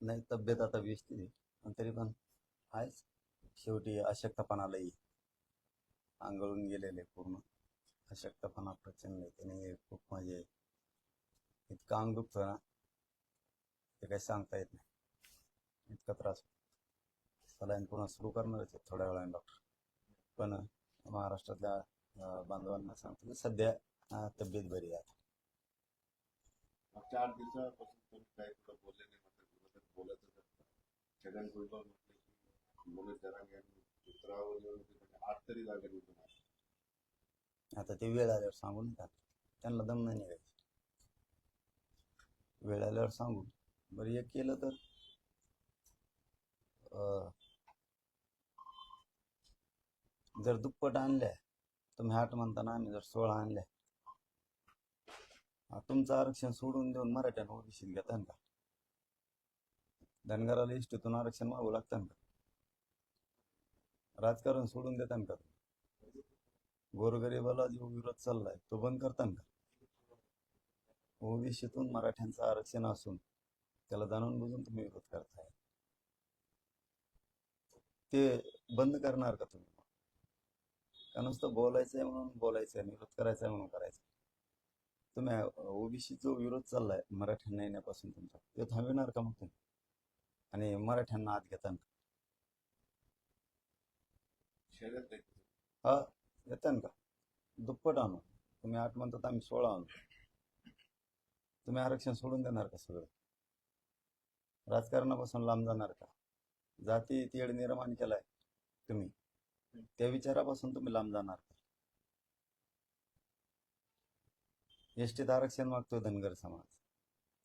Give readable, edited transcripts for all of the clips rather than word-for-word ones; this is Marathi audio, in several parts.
नाही, तब्येत आता व्यवस्थित आहे, पण तरी पण आहेच. शेवटी अशक्तपणाला येईल, आंघोळून गेलेले पूर्ण अशक्तपणा प्रचंड आहे. त्याने खूप म्हणजे इतकं अंग दुखतं ना, ते काही सांगता येत नाही, इतका त्रास. सलाईन पुन्हा सुरू करणारच आहे थोड्या वेळाने डॉक्टर. पण महाराष्ट्रातल्या बांधवांना सांगतो की सध्या तब्येत बरी आहे. 4 दिवसापासून तुम्ही काही तुला बोलले नाही, म्हटलं बोलतच असतात. छगन भुजबळ म्हटले की मनोज जरांगे यांनी उतरावर येऊन आत तरी जागा निवडून आली. आता ते वेळ आल्यावर सांगून येतात, त्यांना दम नाही निघायचं. वेळ आल्यावर सांगून बरं एक केलं तर जर दुप्पट आणल्या, तुम्ही 8 म्हणताना आम्ही जर 16 आणल्या, तुमचं आरक्षण सोडून देऊन मराठ्यांना ओबीसीत घेतान का? धनगराला इष्टीतून आरक्षण मागू लागतं का? राजकारण सोडून देतान का? गोरगरीबाला जो विरोध चाललाय तो बंद करतान का? ओबीसीतून मराठ्यांचं आरक्षण असून त्याला जाणून बुजून तुम्ही विरोध करताय, ते बंद करणार का तुम्ही? का नुसतं बोलायचंय म्हणून बोलायचंय, विरोध करायचंय म्हणून करायचं? तुम्ही ओबीसी जो विरोध चाललाय मराठ्यांना येण्यापासून तुमचा, ते थांबविणार का मग तुम्ही? आणि मराठ्यांना आत घेतान का? हा, येतान का? दुप्पट आणू. तुम्ही 8 म्हणतात, आम्ही 16 आणू. तुम्ही आरक्षण सोडून देणार का सगळं? राजकारणापासून लांब जाणार का? जाती तेढ निर्माण केलाय तुम्ही, त्या विचारापासून तुम्ही लांब जाणार का? एसटीत आरक्षण मागतोय धनगर समाज,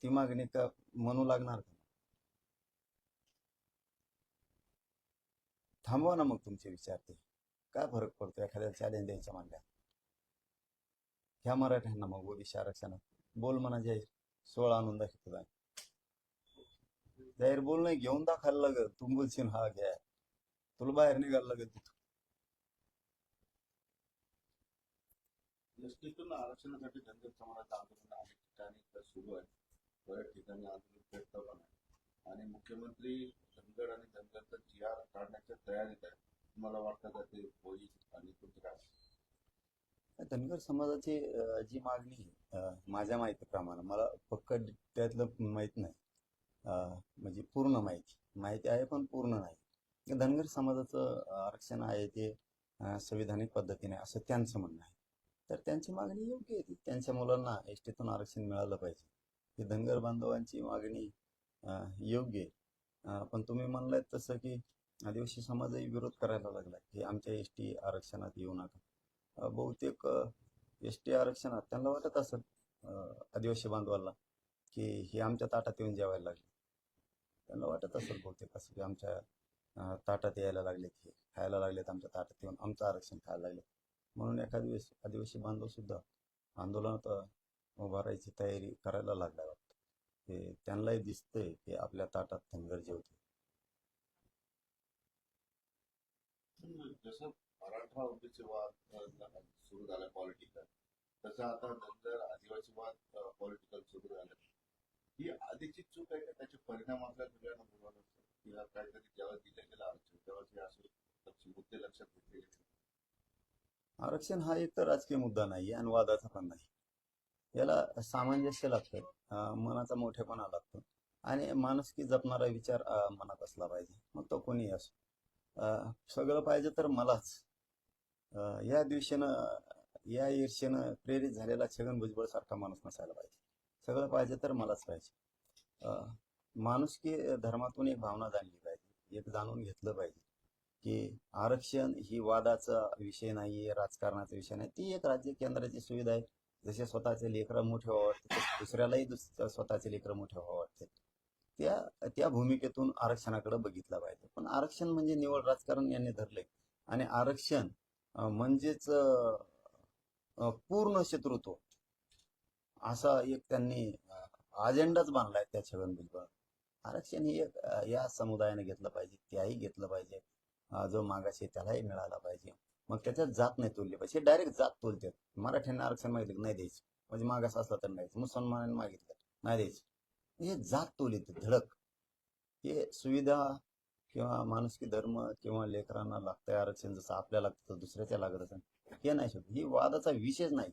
ती मागणी का म्हणू लागणार का? थांबवा ना मग तुमचे विचार. ते काय फरक पडतो एखाद्या चॅलेंज द्यायच्या मांडल्या? ह्या मराठ्यांना मग ओबीसी आरक्षणात बोल म्हणा, जाहीर 16 आणून दाखवतो. जाहीर बोल नाही, घेऊन दाखवायला लागल. तू बोलशील हा घ्या, तुला बाहेर निघायला लागेल तिथून. एसटीतून आरक्षणासाठी धनगर समाजाचं आंदोलन अनेक ठिकाणी सुरू आहे, बऱ्याच ठिकाणी आंदोलन पेटतं पण आहे, आणि मुख्यमंत्री धनगर आणि धनगरचा GR काढण्याच्या तयारीत आहे. तुम्हाला वाटतं का ते होईल? आणि तुमचं काय? धनगर समाजाची जी मागणी माझ्या माहितीप्रमाणे, मला पक्क त्यातलं माहीत नाही, म्हणजे पूर्ण माहिती आहे पण पूर्ण नाही. धनगर समाजाचं आरक्षण आहे ते संविधानिक पद्धतीने असं त्यांचं म्हणणं आहे. तर त्यांची मागणी योग्य आहे, त्यांच्या मुलांना एसटीतून आरक्षण मिळालं पाहिजे, ही धनगर बांधवांची मागणी योग्य आहे. पण तुम्ही म्हणलात तसं की आदिवासी समाजही विरोध करायला लागला की आमच्या एसटी आरक्षणात येऊ नका. बहुतेक एसटी आरक्षणात त्यांना वाटत असेल, आदिवासी बांधवांना, की हे आमच्या ताटात येऊन जेवायला लागले. त्यांना वाटत असेल बहुतेक असं की आमच्या ताटात यायला लागलेत, हे खायला लागलेत, आमच्या ताटात येऊन आमचं आरक्षण खायला लागले. म्हणून एखाद वेळेस आदिवासी बांधव सुद्धा आंदोलनात उभा राहायची तयारी करायला लागला वाटतं. ते त्यांनाही दिसतंय की आपल्या ताटात धनगर जेवते. जसं मराठा ओबीसी वाद सुरू झाला पॉलिटिकल, तसं आता धनगर आदिवासी वाद पॉलिटिकल सुरू झालं. ही आधीची चूक आहे का त्याचे परिणाम आपल्या सगळ्यांना भोगावे लागतात? किंवा काहीतरी जेव्हा दिलं गेलं आरक्षण तेव्हा ते असे मुद्दे लक्षात घेतले गेले? आरक्षण हा एक तर राजकीय मुद्दा नाही आणि वादाचा पण नाही. याला सामंजस्य लागतं, मनाचा मोठेपणा लागतो आणि माणुसकी जपणारा विचार मनात असला पाहिजे, मग तो कोणी असो. सगळं पाहिजे तर मलाच, या दिवशीनं या ईर्षेनं प्रेरित झालेला छगन भुजबळ सारखा माणूस नसायला पाहिजे. सगळं पाहिजे तर मलाच पाहिजे. माणुसकी धर्मातून एक भावना जाणली पाहिजे, एक जाणून घेतलं पाहिजे की आरक्षण ही वादाचा विषय नाहीये, राजकारणाचा विषय नाही. ती एक राज्य केंद्राची सुविधा आहे. जसे स्वतःचे लेकरं मोठे व्हावं वाटते, तसे दुसऱ्यालाही स्वतःचे लेकरं मोठे व्हावं वाटते. त्या त्या भूमिकेतून आरक्षणाकडे बघितलं पाहिजे. पण आरक्षण म्हणजे निवड राजकारण यांनी धरलंय आणि आरक्षण म्हणजेच पूर्ण शत्रुत्व असा एक त्यांनी अजेंडाच बांधलाय त्या छगन भुजबळ. आरक्षण ही एक या समुदायाने घेतलं पाहिजे, त्याही घेतलं पाहिजे. जो मागाशी त्यालाही मिळाला पाहिजे. मग त्याच्यात जात नाही तोडली पाहिजे. डायरेक्ट जात तोलतात. मराठ्यांना आरक्षण मागितलं नाही द्यायचं, म्हणजे मागास असला तर नाही. मुसलमानांनी मागितलं नाही द्यायचं. हे जात तोलीत धडक. हे सुविधा किंवा माणुसकी धर्म किंवा लेकरांना लागतंय आरक्षण जसं आपल्याला लागतं दुसऱ्याच्या लागत असेल, हे नाही शोध. ही वादाचा विषयच नाही.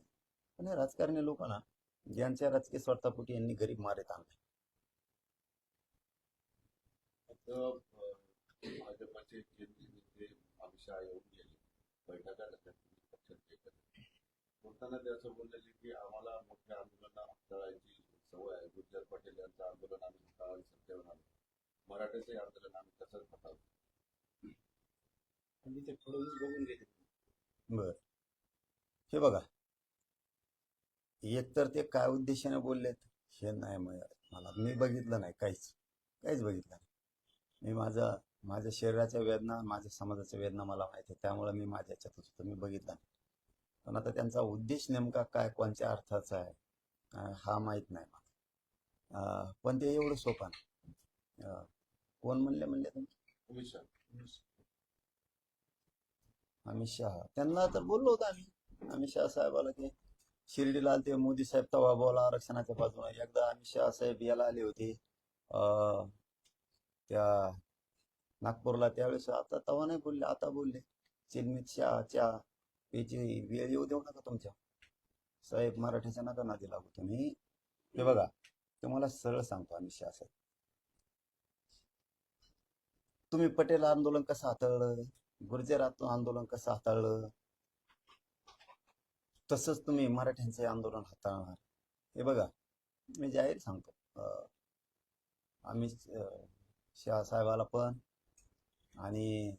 पण हे राजकारणी लोकांना ज्यांच्या राजकीय स्वार्थापोटी यांनी गरीब मारेत आणले. भाजपचे केंद्रीय नेते अमित शहा येऊन गेले, बैठका झाल्या पक्षाचे एकत्र. बोलताना ते असं बोललेले की आम्हाला मोठ्या आंदोलनात हाताळायची सवय आहे. गुज्जर पटेल यांचं आंदोलन आम्ही हाताळायला सत्तेवर आलो, मराठ्याचे आंदोलन आम्ही तसंच हाताळतो. म्हणजे ते फडणवीस बघून गेले. बर, हे बघा, एकतर ते काय उद्देशाने बोललेत हे नाही मला, मी बघितलं नाही, काहीच बघितलं नाही. मी माझ्या शरीराच्या वेदना, माझ्या समाजाच्या वेदना मला माहिती आहे, त्यामुळे मी माझ्या याच्यातच होतो, मी बघितलं नाही. पण आता त्यांचा उद्देश नेमका काय, कोणत्या अर्थाचा आहे हा माहीत नाही मला. पण ते एवढं सोपं नाही. कोण म्हणले तुम्ही? अमित शहा. अमित शहा, त्यांना तर बोललो होतो आम्ही. अमित शहा साहेबाला की शिर्डीला आले ते मोदी साहेब तेव्हा बोला आरक्षणाच्या बाजूने. एकदा अमित शहा साहेब याला आले होते त्या नागपूरला, त्यावेळेस आता तेव्हा नाही बोलले, आता बोलले. चिलमित शहाच्या याची वेळ येऊ देऊ नका तुमच्या साहेब, मराठीच्या नका नादी लागू तुम्ही. हे बघा, तुम्हाला सरळ सांगतो अमित शहा साहेब, तुम्ही पटेल आंदोलन कसं हाताळलं, गुर्जर आंदोलन कसं हाताळलं, तसंच तुम्ही मराठ्यांचे आंदोलन हाताळणार. हे बघा, मी जाहीर सांगतो, अमित शहा साहेबाला पण आणि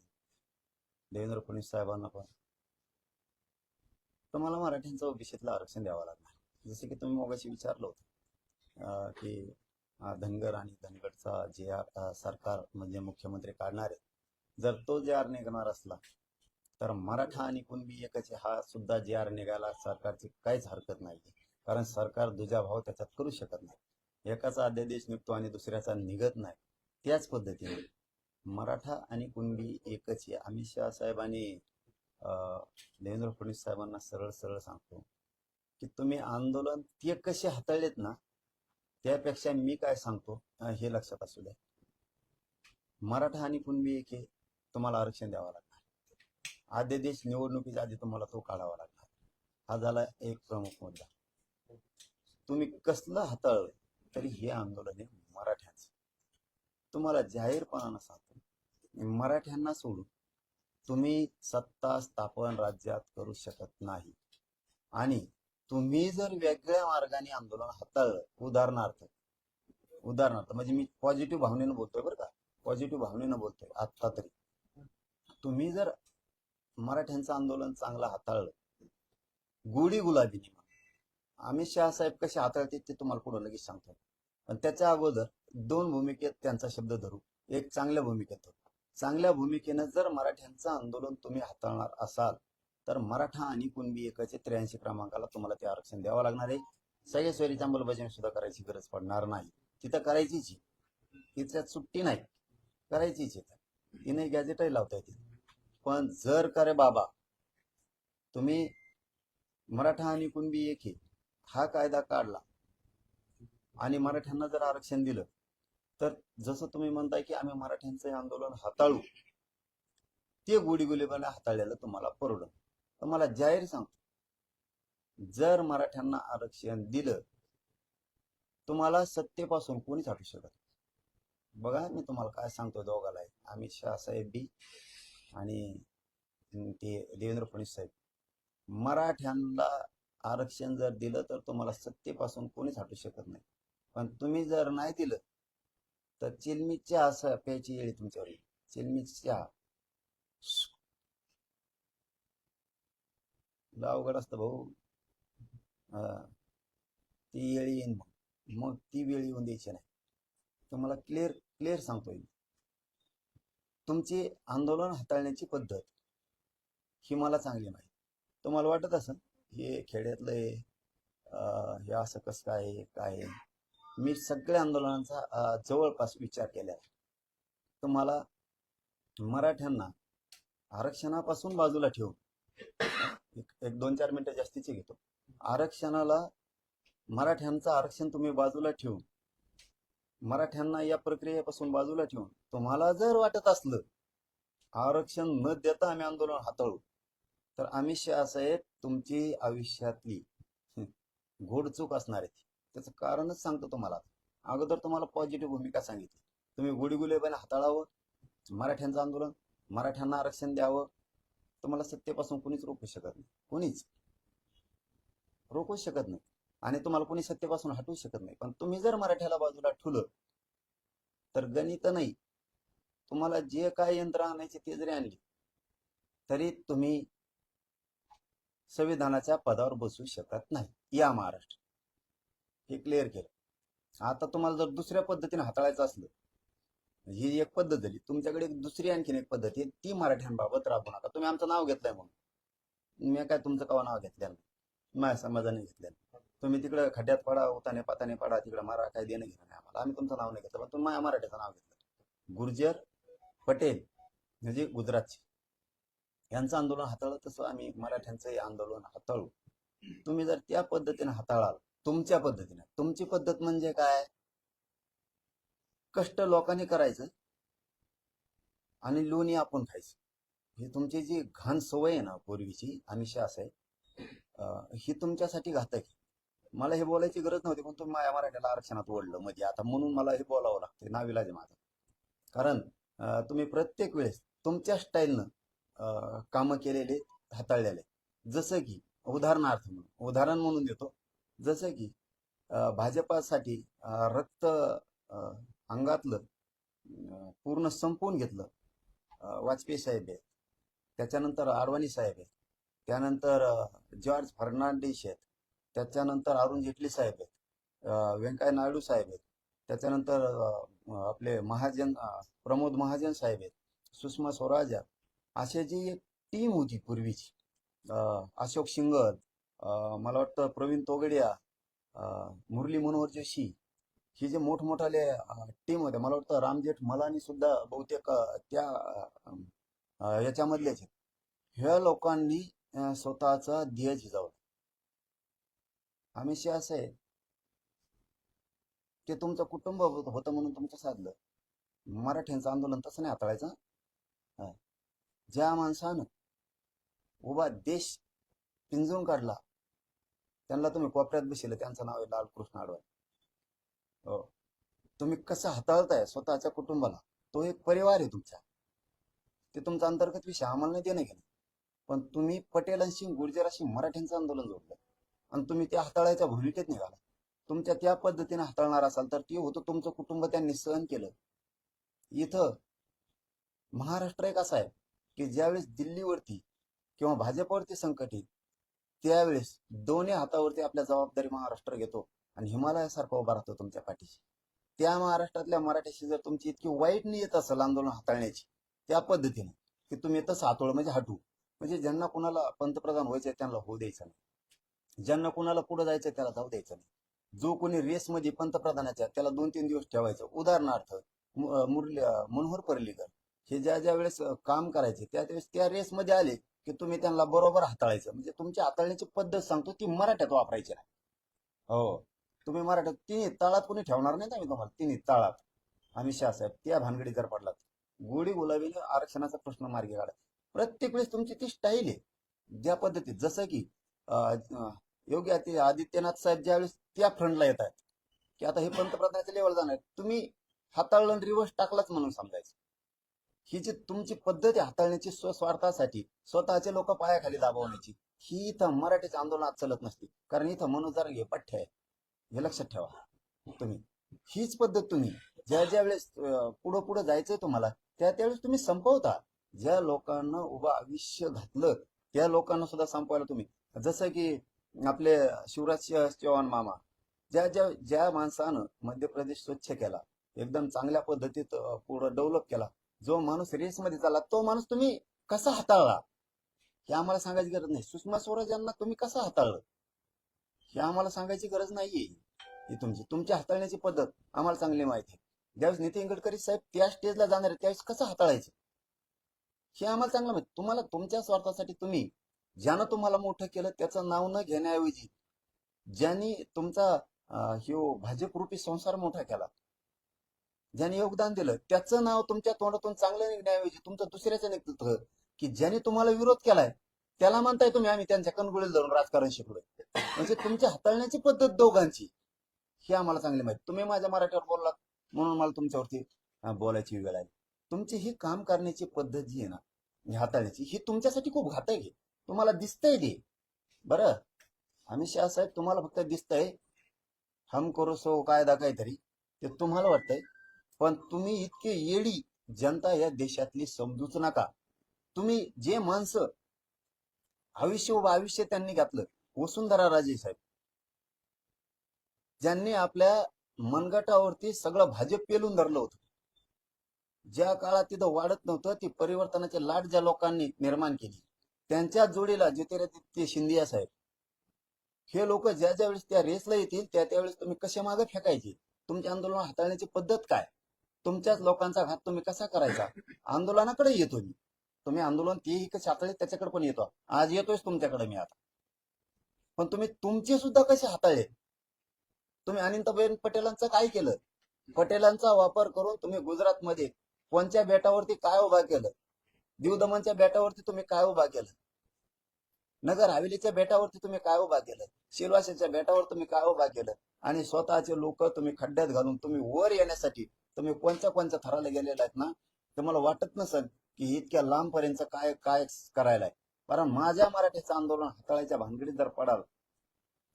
देवेंद्र फडणवीस साहेबांना पण, तुम्हाला मराठ्यांचं ओबीसीतलं आरक्षण द्यावं लागणार. जसे की तुम्ही मगाशी विचारलं होतं की धनगर आणि धनगडचा जे सरकार म्हणजे मुख्यमंत्री काढणार आहे, जर तो जे आर निघणार असला तर मराठा आणि कुणबी एकाचे हा सुद्धा जे आर निघायला सरकारची काहीच हरकत नाही. कारण सरकार दुजाभाव त्याच्यात करू शकत नाही. एकाचा अध्यादेश निघतो आणि दुसऱ्याचा निघत नाही. त्याच पद्धतीने मराठा आणि कुणबी एकच आहे. अमित शहा साहेब आणि देवेंद्र फडणवीस साहेबांना सरळ सरळ सांगतो की तुम्ही आंदोलन ते कसे हाताळलेत ना, त्यापेक्षा मी काय सांगतो हे लक्षात असू द्या. मराठा आणि कुणबी एक आहे, तुम्हाला आरक्षण द्यावं लागणार. अध्यादेश निवडणुकीच्या आधी तुम्हाला तो काढावा लागणार. हा झाला एक प्रमुख मुद्दा. तुम्ही कसलं हाताळलं तरी हे आंदोलन आहे मराठ्यांचं. तुम्हाला जाहीरपणानं सांगतो, मराठ्यांना सोडून तुम्ही सत्ता स्थापन राज्यात करू शकत नाही. आणि तुम्ही जर वेगळ्या मार्गाने आंदोलन हाताळलं, उदाहरणार्थ म्हणजे मी पॉझिटिव्ह भावनेनं बोलतोय बरं का, पॉझिटिव्ह भावनेनं बोलतोय आत्ता तरी. तुम्ही जर मराठ्यांचं आंदोलन चांगलं हाताळलं गोडी गुलाबीने, अमित शहा साहेब कसे हाताळते ते तुम्हाला पुढे लगेच सांगतो. पण त्याच्या अगोदर दोन भूमिकेत त्यांचा शब्द धरू. एक चांगल्या भूमिकेत धरू. चांगल्या भूमिकेनं जर मराठ्यांचं आंदोलन तुम्ही हाताळणार असाल तर मराठा आणि कुणबी एकाचे 83 क्रमांकाला तुम्हाला ते आरक्षण द्यावं लागणार आहे. सगळ्या सोयीची अंमलबजावणी सुद्धा करायची गरज पडणार नाही. तिथं करायचीच, तिच्यात सुट्टी नाही, करायचीच. ती नाही गॅजेटही लावता येते. पण जर का रे बाबा तुम्ही मराठा आणि कुणबी एक आहे हा कायदा काढला आणि मराठ्यांना जर आरक्षण दिलं तर जसं तुम्ही म्हणताय की आम्ही मराठ्यांचं हे आंदोलन हाताळू, ते गोडीगुलेपणे हाताळलेलं तुम्हाला परवडलं. तर मला जाहीर सांगतो, जर मराठ्यांना आरक्षण दिलं तुम्हाला सत्तेपासून कोणीच हटू शकत नाही. बघा मी तुम्हाला काय सांगतो दोघाला, अमित शहा साहेब बी आणि ते देवेंद्र फडणवीस साहेब, मराठ्यांना आरक्षण जर दिलं तर तुम्हाला सत्तेपासून कोणीच हटू शकत नाही. पण तुम्ही जर नाही दिलं तर चिलमी चहा असं प्यायची येळी तुमच्यावर येईल. चिलमी चहा लय अवघड असतं भाऊ. ती येळी येईन मग ती वेळ येऊन द्यायची नाही. तुम्हाला क्लिअर क्लिअर सांगतोय. तुमची आंदोलन हाताळण्याची पद्धत ही मला चांगली माहिती. तुम्हाला वाटत असं हे खेड्यातलं हे असं कसं काय आहे. मी सगळ्या आंदोलनांचा जवळपास विचार केला आहे. तुम्हाला मराठ्यांना आरक्षणापासून बाजूला ठेवून एक 2-4 मिनिटं जास्तीचे घेतो. मराठ्यांचं आरक्षण तुम्ही बाजूला ठेवून मराठ्यांना या प्रक्रियेपासून बाजूला ठेवून तुम्हाला जर वाटत असलं आरक्षण न देता आम्ही आंदोलन हाताळू, तर अमित शहा साहेब तुमची आयुष्यातली घोडचूक असणार आहे. त्याचं कारणच सांगतो तुम्हाला. अगोदर तुम्हाला पॉझिटिव्ह भूमिका सांगितली, तुम्ही गुडीगुलेपणे हाताळावं मराठ्यांचं आंदोलन, मराठ्यांना आरक्षण द्यावं. तुम्हाला सत्तेपासून कोणीच रोखू शकत नाही, कोणीच रोखू शकत नाही आणि तुम्हाला कोणी सत्तेपासून हटवू शकत नाही. पण तुम्ही जर मराठ्याला बाजूला ठेवलं तर गणित नाही, तुम्हाला जे काय यंत्र आणायचे ते जरी आणले तरी तुम्ही संविधानाच्या पदावर बसू शकत नाही या महाराष्ट्र. हे क्लिअर केलं. आता तुम्हाला जर दुसऱ्या पद्धतीने हाताळायचं असलं, ही एक पद्धत झाली, तुमच्याकडे दुसरी आणखीन एक पद्धत आहे, ती मराठ्यांबाबत राबवू नका. तुम्ही आमचं नाव घेतलंय म्हणून मी काय तुमचं कवा नाव घेतलं नाही, माझ्या समाजाने घेतलं. तुम्ही तिकडे खड्ड्यात पडा, उताने पाताने पडा, तिकडे मारा, काय देणं घेणं नाही आम्हाला. आम्ही तुमचं नाव नाही घेतलं, पण तुम्ही माझ्या मराठ्याचं नाव घेतलं. गुर्जर पटेल म्हणजे गुजरातचे यांचं आंदोलन हाताळलं तसं आम्ही मराठ्यांचं आंदोलन हाताळू. तुम्ही जर त्या पद्धतीने हाताळाल, तुमच्या पद्धतीने, तुमची पद्धत म्हणजे काय, कष्ट लोकांनी करायचं आणि लोणी आपण खायचं. ही तुमची जी घाण सवय आहे ना पूर्वीची, अमित शहा साहेब, ही तुमच्यासाठी घातक आहे. मला हे बोलायची गरज नव्हती, पण तुम्ही माझ्या मराठ्याला आरक्षणात ओढलं मध्ये आता, म्हणून मला हे बोलावं लागतं, नाविलाज आहे माझा. कारण तुम्ही प्रत्येक वेळेस तुमच्या स्टाईलनं कामं केलेले, हाताळलेले. जसं की उदाहरण म्हणून देतो, जसं की भाजपासाठी रक्त अंगातलं पूर्ण संपवून घेतलं वाजपेयी साहेब आहेत, त्याच्यानंतर आडवाणी साहेब आहेत, त्यानंतर जॉर्ज फर्नांडिस आहेत, त्याच्यानंतर अरुण जेटली साहेब आहेत, व्यंकय्या नायडू साहेब आहेत, त्याच्यानंतर आपले प्रमोद महाजन साहेब आहेत, सुषमा स्वराज, अशी जी एक टीम होती पूर्वीची, अशोक सिंगल, मला वाटतं प्रवीण तोगडिया, मुरली मनोहर जोशी, ही जे मोठमोठाले टीम होत्या, मला वाटतं रामजेठ मलानी सुद्धा बहुतेक त्या याच्यामधलेच आहेत. ह्या लोकांनी स्वतःचा ध्येय झिजावला. अमित शहा असं आहे ते तुमचं कुटुंब होतं म्हणून तुमचं साधलं. मराठ्यांचं आंदोलन तसं नाही हाताळायचं. ज्या माणसानं उभा देश पिंजून काढला त्यांना तुम्ही कोपऱ्यात बसले, त्यांचं नाव आहे लालकृष्ण अडवाणी. हो, तुम्ही कसं हाताळताय स्वतःच्या कुटुंबाला, तो एक परिवार आहे तुमचा. ते तुमचा अंतर्गत विषय, आम्हाला नाही देणं घेणं. पण तुम्ही पटेलांशी गुर्जराशी मराठ्यांचं आंदोलन जोडलं आणि तुम्ही ते हाताळायच्या भूमिकेत निघाला. तुमच्या त्या पद्धतीने हाताळणार असाल तर ते होतं तुमचं कुटुंब, त्यांनी सहन केलं. इथं महाराष्ट्र एक असा आहे की ज्यावेळेस दिल्लीवरती किंवा भाजपवरती संकट येईल त्यावेळेस दोन्ही हातावरती आपल्या जबाबदारी महाराष्ट्र घेतो आणि हिमालयासारखं उभा राहतो तुमच्या पाठीशी. त्या महाराष्ट्रातल्या मराठ्याशी जर तुमची इतकी वाईट नियत असेल आंदोलन हाताळण्याची त्या पद्धतीने की तुम्ही तसं हातोळ म्हणजे हटू, म्हणजे ज्यांना कुणाला पंतप्रधान व्हायचंय त्यांना होऊ द्यायचं नाही, ज्यांना कुणाला पुढे जायचंय त्याला जाऊ द्यायचं नाही. जो कोणी रेसमध्ये पंतप्रधानाच्या त्याला 2-3 दिवस ठेवायचं. उदाहरणार्थ मनोहर पर्रीकर हे ज्या वेळेस काम करायचे त्यावेळेस त्या रेसमध्ये आले की तुम्ही त्यांना बरोबर हाताळायचं. म्हणजे तुमची हाताळण्याची पद्धत सांगतो ती मराठ्यात वापरायची नाही. हो, तुम्ही मराठ्यात तिन्ही तळात कोणी ठेवणार नाही ना मी तुम्हाला, तिन्ही तळात. अमित शहा साहेब त्या भानगडी जर पडलात, गोडी गुलाबीने आरक्षणाचा प्रश्न मार्गी काढा. प्रत्येक वेळेस तुमची ती स्टाईल आहे. ज्या पद्धतीत जसं की योगी आदित्यनाथ साहेब ज्यावेळेस त्या फ्रंटला येत आहेत की आता हे पंतप्रधानाच्या लेवल जाणार, तुम्ही हाताळलं रिव्हर्स टाकलाच म्हणून समजायचं. ही जी तुमची पद्धत आहे हाताळण्याची स्वस्वार्थासाठी, स्वतःचे लोक पायाखाली दाबवण्याची, ही इथं मराठीच्या आंदोलनात चालत नसते. कारण इथं मनोज जरांगे पठ्य आहे, हे लक्षात ठेवा तुम्ही. हीच पद्धत तुम्ही ज्या ज्या वेळेस पुढं पुढं जायचंय तुम्हाला, त्या त्यावेळेस तुम्ही संपवता. ज्या लोकांना उभं आयुष्य घातलं त्या लोकांना सुद्धा संपवायला तुम्ही, जसं की आपले शिवराज चव्हाण मामा, ज्या माणसानं मध्य प्रदेश स्वच्छ केला, एकदम चांगल्या पद्धतीत पुढं डेव्हलप केला, जो माणूस रेसमध्ये चालला, तो माणूस तुम्ही कसा हाताळला हे आम्हाला सांगायची गरज नाही. सुषमा स्वराज यांना तुम्ही कसं हाताळलं हे आम्हाला सांगायची गरज नाहीये. ही तुमची हाताळण्याची पद्धत आम्हाला चांगली माहिती आहे. ज्यावेळेस नितीन गडकरी साहेब त्या स्टेजला जाणार आहे त्यावेळेस कसं हाताळायचं हे आम्हाला चांगलं माहिती. तुम्हाला तुमच्या स्वार्थासाठी तुम्ही, ज्यानं तुम्हाला मोठं केलं त्याचं नाव न घेण्याऐवजी, ज्यांनी तुमचा भाजप रूपी संसार मोठा केला, ज्यांनी योगदान दिलं, त्याचं नाव तुमच्या तोंडातून चांगलं निघण्याऐवजी तुमचं दुसऱ्याचं निघतं, की ज्यांनी तुम्हाला विरोध केलाय त्याला म्हणताय तुम्ही आम्ही त्यांच्या कणगुळीला धरून राजकारण शिकलोय. म्हणजे तुमची हाताळण्याची पद्धत दोघांची ही आम्हाला चांगली माहिती. तुम्ही माझ्या मराठीवर बोललात म्हणून मला तुमच्यावरती बोलायची वेळ आली. तुमची ही काम करण्याची पद्धत जी आहे ना, ही हाताळण्याची, ही तुमच्यासाठी खूप घातक आहे. तुम्हाला दिसतंय ते बरं, अमित शहा साहेब तुम्हाला फक्त दिसतंय हम करो सो कायदा काहीतरी, ते तुम्हाला वाटतंय. पण तुम्ही इतके येडी जनता या देशातली समजूच नका. तुम्ही जे माणसं आयुष्य त्यांनी घातलं, वसुंधरा राजे साहेब, ज्यांनी आपल्या मनगटावरती सगळं भाजप पेलून धरलं होतं, ज्या काळात तिथं वाढत नव्हतं, ती परिवर्तनाची लाट ज्या लोकांनी निर्माण केली, त्यांच्या जोडीला ज्योतिरादित्य शिंदे साहेब, हे लोक ज्या ज्या वेळेस त्या रेसला येतील त्या त्यावेळेस तुम्ही कशा मागे फेकायचे, तुमच्या आंदोलन हाताळण्याची पद्धत काय, तुमच्याच लोकांचा घात तुम्ही कसा करायचा, आंदोलनाकडे येतो मी. तुम्ही आंदोलन तेही कसे हाताळले त्याच्याकडे पण येतो, आज येतोयच तुमच्याकडे मी आता. पण तुम्ही तुमचे सुद्धा कसे हाताळले. तुम्ही अनंतबेन पटेलांचं काय केलं, पटेलांचा वापर करून तुम्ही गुजरातमध्ये कोणत्या बेटावरती काय उभा केलं, दीव दमनच्या बेटावरती तुम्ही काय उभा केलं, नगर हवेलीच्या बेटावरती तुम्ही काय उभा केलं, सिलवाशाच्या बेटावर तुम्ही काय उभा केलं, आणि स्वतःचे लोक तुम्ही खड्ड्यात घालून तुम्ही वर येण्यासाठी तुम्ही कोणत्या थराला गेलेला आहेत ना, तुम्हाला वाटत नसेल की इतक्या लांबपर्यंत काय काय करायला आहे. कारण माझ्या मराठीचं आंदोलन हाताळायच्या भानगडीत जर पडाल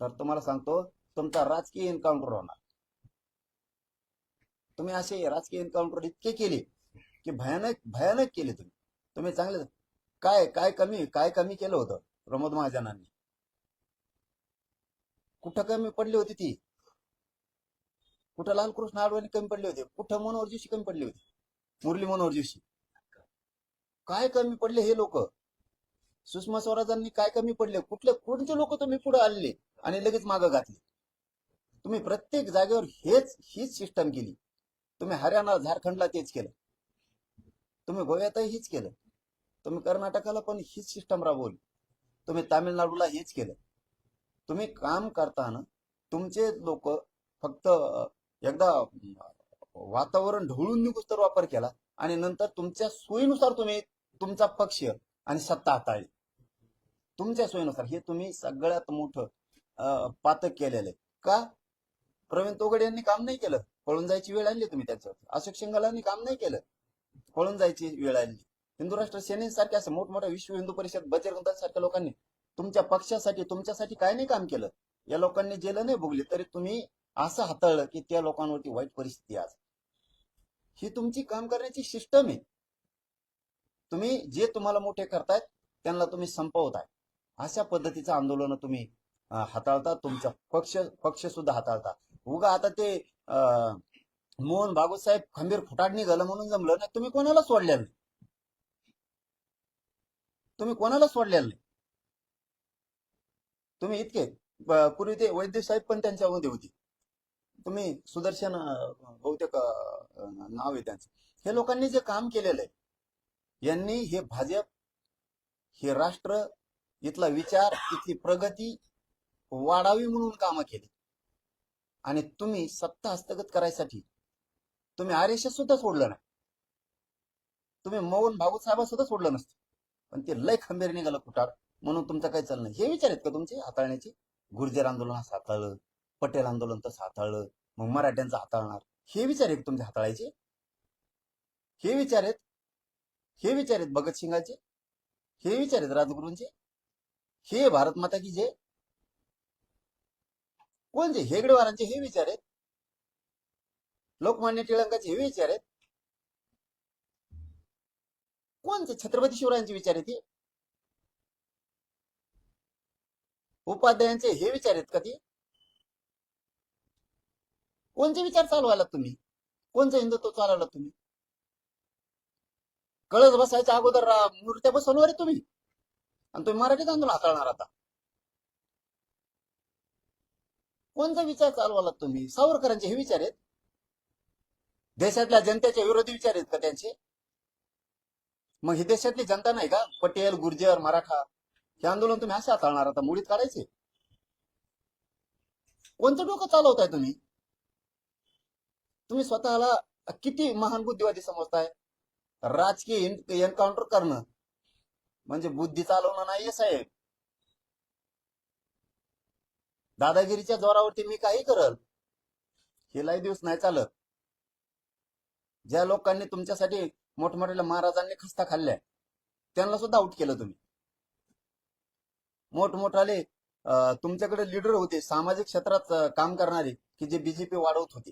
तर तुम्हाला सांगतो तुमचा राजकीय एन्काउंटर होणार. तुम्ही असे राजकीय एन्काउंटर इतके केले की भयानक भयानक केले. तुम्ही चांगले काय कमी केलं होतं प्रमोद महाजनांनी, कुठं कमी पडली होती ती, कुठं लालकृष्ण अडवाणी कमी पडले होते, कुठं मनोहर जोशी कमी पडले होते, मुरली मनोहर जोशी, काय कमी पडले हे लोक. सुषमा स्वराजांनी काय कमी पडले, कोणते लोक तुम्ही पुढे आलेले आणि लगेच मागं घातले. तुम्ही प्रत्येक जागेवर हीच सिस्टम केली. तुम्ही हरियाणा झारखंडला तेच केलं, तुम्ही गोव्यातही हेच केलं, तुम्ही कर्नाटकाला पण हीच सिस्टम राबवली, तुम्ही तामिळनाडूला हेच केलं. तुम्ही काम करताना तुमचे लोक फक्त एकदा वातावरण ढवळून निघूस तर वापर केला आणि नंतर तुमच्या सोयीनुसार तुम्ही तुमचा पक्ष आणि सत्ता हाताळली. तुमच्या सोयीनुसार हे तुम्ही सगळ्यात मोठं पातक केलेलं आहे. का प्रवीण तोगडे यांनी काम नाही केलं, पळून जायची वेळ आणली तुम्ही त्याच्यावर. अशोक शिंगालांनी काम नाही केलं, पळून जायची वेळ आणली. हिंदू राष्ट्र सेनेसारख्या असं मोठमोठ्या विश्व हिंदू परिषद बजरंग सारख्या लोकांनी तुमच्या पक्षासाठी तुमच्यासाठी काय नाही काम केलं. या लोकांनी जेल नाही भोगली तरी तुम्ही असं हाताळलं की त्या लोकांवरती वाईट परिस्थिती आज. ही तुमची काम करण्याची सिस्टम आहे. तुम्ही जे तुम्हाला मोठे करतायत त्यांना तुम्ही संपवताय. अशा पद्धतीचं आंदोलन तुम्ही हाताळता, तुमचा पक्ष सुद्धा हाताळता. उगा आता ते मोहन भागवत साहेब खंबीर फुटाड निघालं म्हणून जमलं नाही, तुम्ही कोणाला सोडलेलं नाही, तुम्ही कोणाला सोडलेलं नाही. तुम्ही इतके पूर्वी ते वैद्य साहेब पण त्यांच्यामध्ये होती, तुम्ही सुदर्शन बहुतेक नाव आहे त्यांचं. हे लोकांनी जे काम केलेलं आहे, यांनी हे भाजप हे राष्ट्र, इथला विचार, इथली प्रगती वाढावी म्हणून कामं केली. आणि तुम्ही सत्ता हस्तगत करायसाठी तुम्ही RSS सुद्धा सोडलं नाही. तुम्ही मोहन भागवत साहेब सुद्धा सोडलं नसतं. पण ते लय खंबीर निघालं कुठार, म्हणून तुमचं काही चाललं नाही. हे विचार आहेत का तुमचे हाताळण्याचे? गुर्जर आंदोलन असं हाताळलं, पटेल आंदोलन तसं हाताळलं, मग मराठ्यांचं हाताळणार. हे विचार आहेत तुमचे हाताळायचे? हे विचार आहेत? हे विचार आहेत भगतसिंगाचे? हे विचार आहेत राजगुरूंचे? हे भारत माता की जय कोणचे? हेगडेवारांचे हे विचार आहेत? लोकमान्य टिळकांचे हे विचार आहेत? कोणते? छत्रपती शिवरायांचे विचार आहेत हे? उपाध्यायांचे हे विचार आहेत का ते? कोणते विचार चालवायला तुम्ही? कोणचं हिंदुत्व चालवलं तुम्ही? कळस बसायच्या अगोदर मूर्त्या बसवणार आहे तुम्ही, आणि तुम्ही मराठीत आंदोलन हाताळणार आता. कोणता विचार चालवाला तुम्ही? सावरकरांचे हे विचार आहेत? देशातल्या जनतेच्या विरोधी विचार आहेत का त्यांचे? मग ही देशातली जनता नाही का? पटेल, गुर्जर, मराठा हे आंदोलन तुम्ही असे हाताळणार आता, मुळीत काढायचे? कोणतं डोकं चालवताय तुम्ही? तुम्ही स्वतःला किती महान बुद्धिवादी समजताय? राजकीय एन्काउंटर करणं म्हणजे बुद्धी चालवणं नाहीये साहेब. दादागिरीच्या जोरावरती मी काही करल हे लय दिवस नाही चालत. ज्या लोकांनी तुमच्यासाठी मोठमोठ्या महाराजांनी खस्ता खाल्ल्या त्यांना सुद्धा आउट केलं तुम्ही. मोठमोठाले तुमच्याकडे लीडर होते सामाजिक क्षेत्रात काम करणारे की जे बीजेपी वाढवत होते,